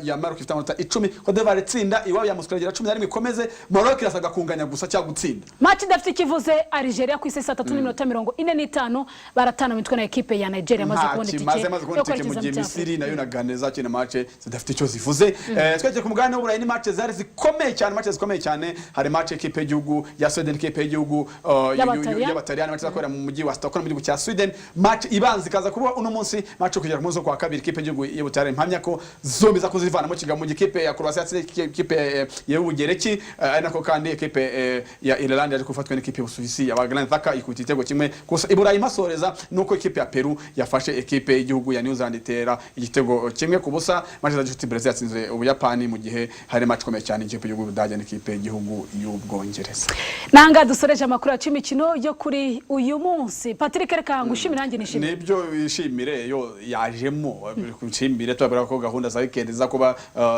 ya Maroc ifite amanota 10 Cote d'Ivoire itsinda iwabo ya Musculagira 11 ikomeze Maroc irasaga kunganya gusa cya gutsinda match dafite kivuze Algeria ku isesa 3:45 baratana mitwe na ekipe ya Nigeria maze kubona itike mu gihe Misiri nayo na Ganeza cyane match zidafite icyo zivuze twajye ku mugane w'Uburayi ni match zari zikomeye cyane hari match ekipe y'u ya Sweden ekipe y'u y'Abataliyani match zakorera mu mujyi wa Stockholm mu gihugu cya Sweden match ibanza ikaza kuba uno munsi match kugera ku munsi kwa kabiri ekipe y'u y'Ubutaliyani mpamya ko zombi za kuzivana mu kiga mu ekipe ya Croatia ekipe y'Ubugereki nako kandi ekipe ya Ireland yaje kufatwa n'ekipe y'Ubusuwisi ya Grand Thaka ikuti igitego kimwe gusa Iburayi masoreza nuko ekipe ya Peru yafashe ekipe y'Igihugu ya New Zealand itera igitego kimwe ku busa match za Justi Brazil yatsinze Ubuyapani mu gihe hari match komeye cyane ekipe y'Igihugu Budage n'ekipe y'Igihugu y'Ubwongereza. Nanga dusoreje amakuru ya imikino yo kuri uyu munsi. Patrick reka ngushimire nanjye nishimire. Nibyo ishimire yo yajemo kushimire twabura ko gahunda za weekend za kuba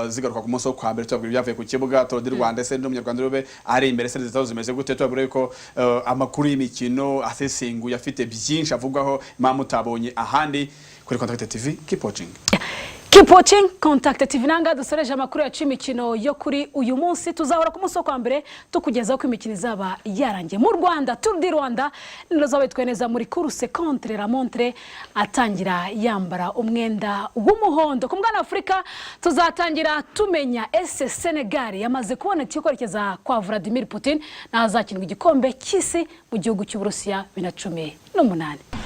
zigaruka ku munsi wo kwa mbere twabwira byavuye ku kibuga Tour du Rwanda se n'umunyarwanda rube ari imbere se zitazo zimeze gute twabura ko amakuru y'imikino asesengu yafite byinshi avugwaho mama utabonye ahandi kuri Contact TV. Keep watching. Keep watching Contact TV. Nanga dusoreje amakuru ya imikino yo kuri uyu munsi tuzahora ku munsi wo kwa mbere tukugezaho ko imikino izaba yarangiye mu Rwanda. Tour du Rwanda nirozawe tweneza muri course contre la montre atangira yambara umwenda w'umuhondo. Ku mugana Afrika tuzatangira tumenya ese Senegal yamaze kubona cyerekeza kwa Vladimir Putin na azakinwa igikombe cy'isi mu gihugu cy'u Burusiya 2018.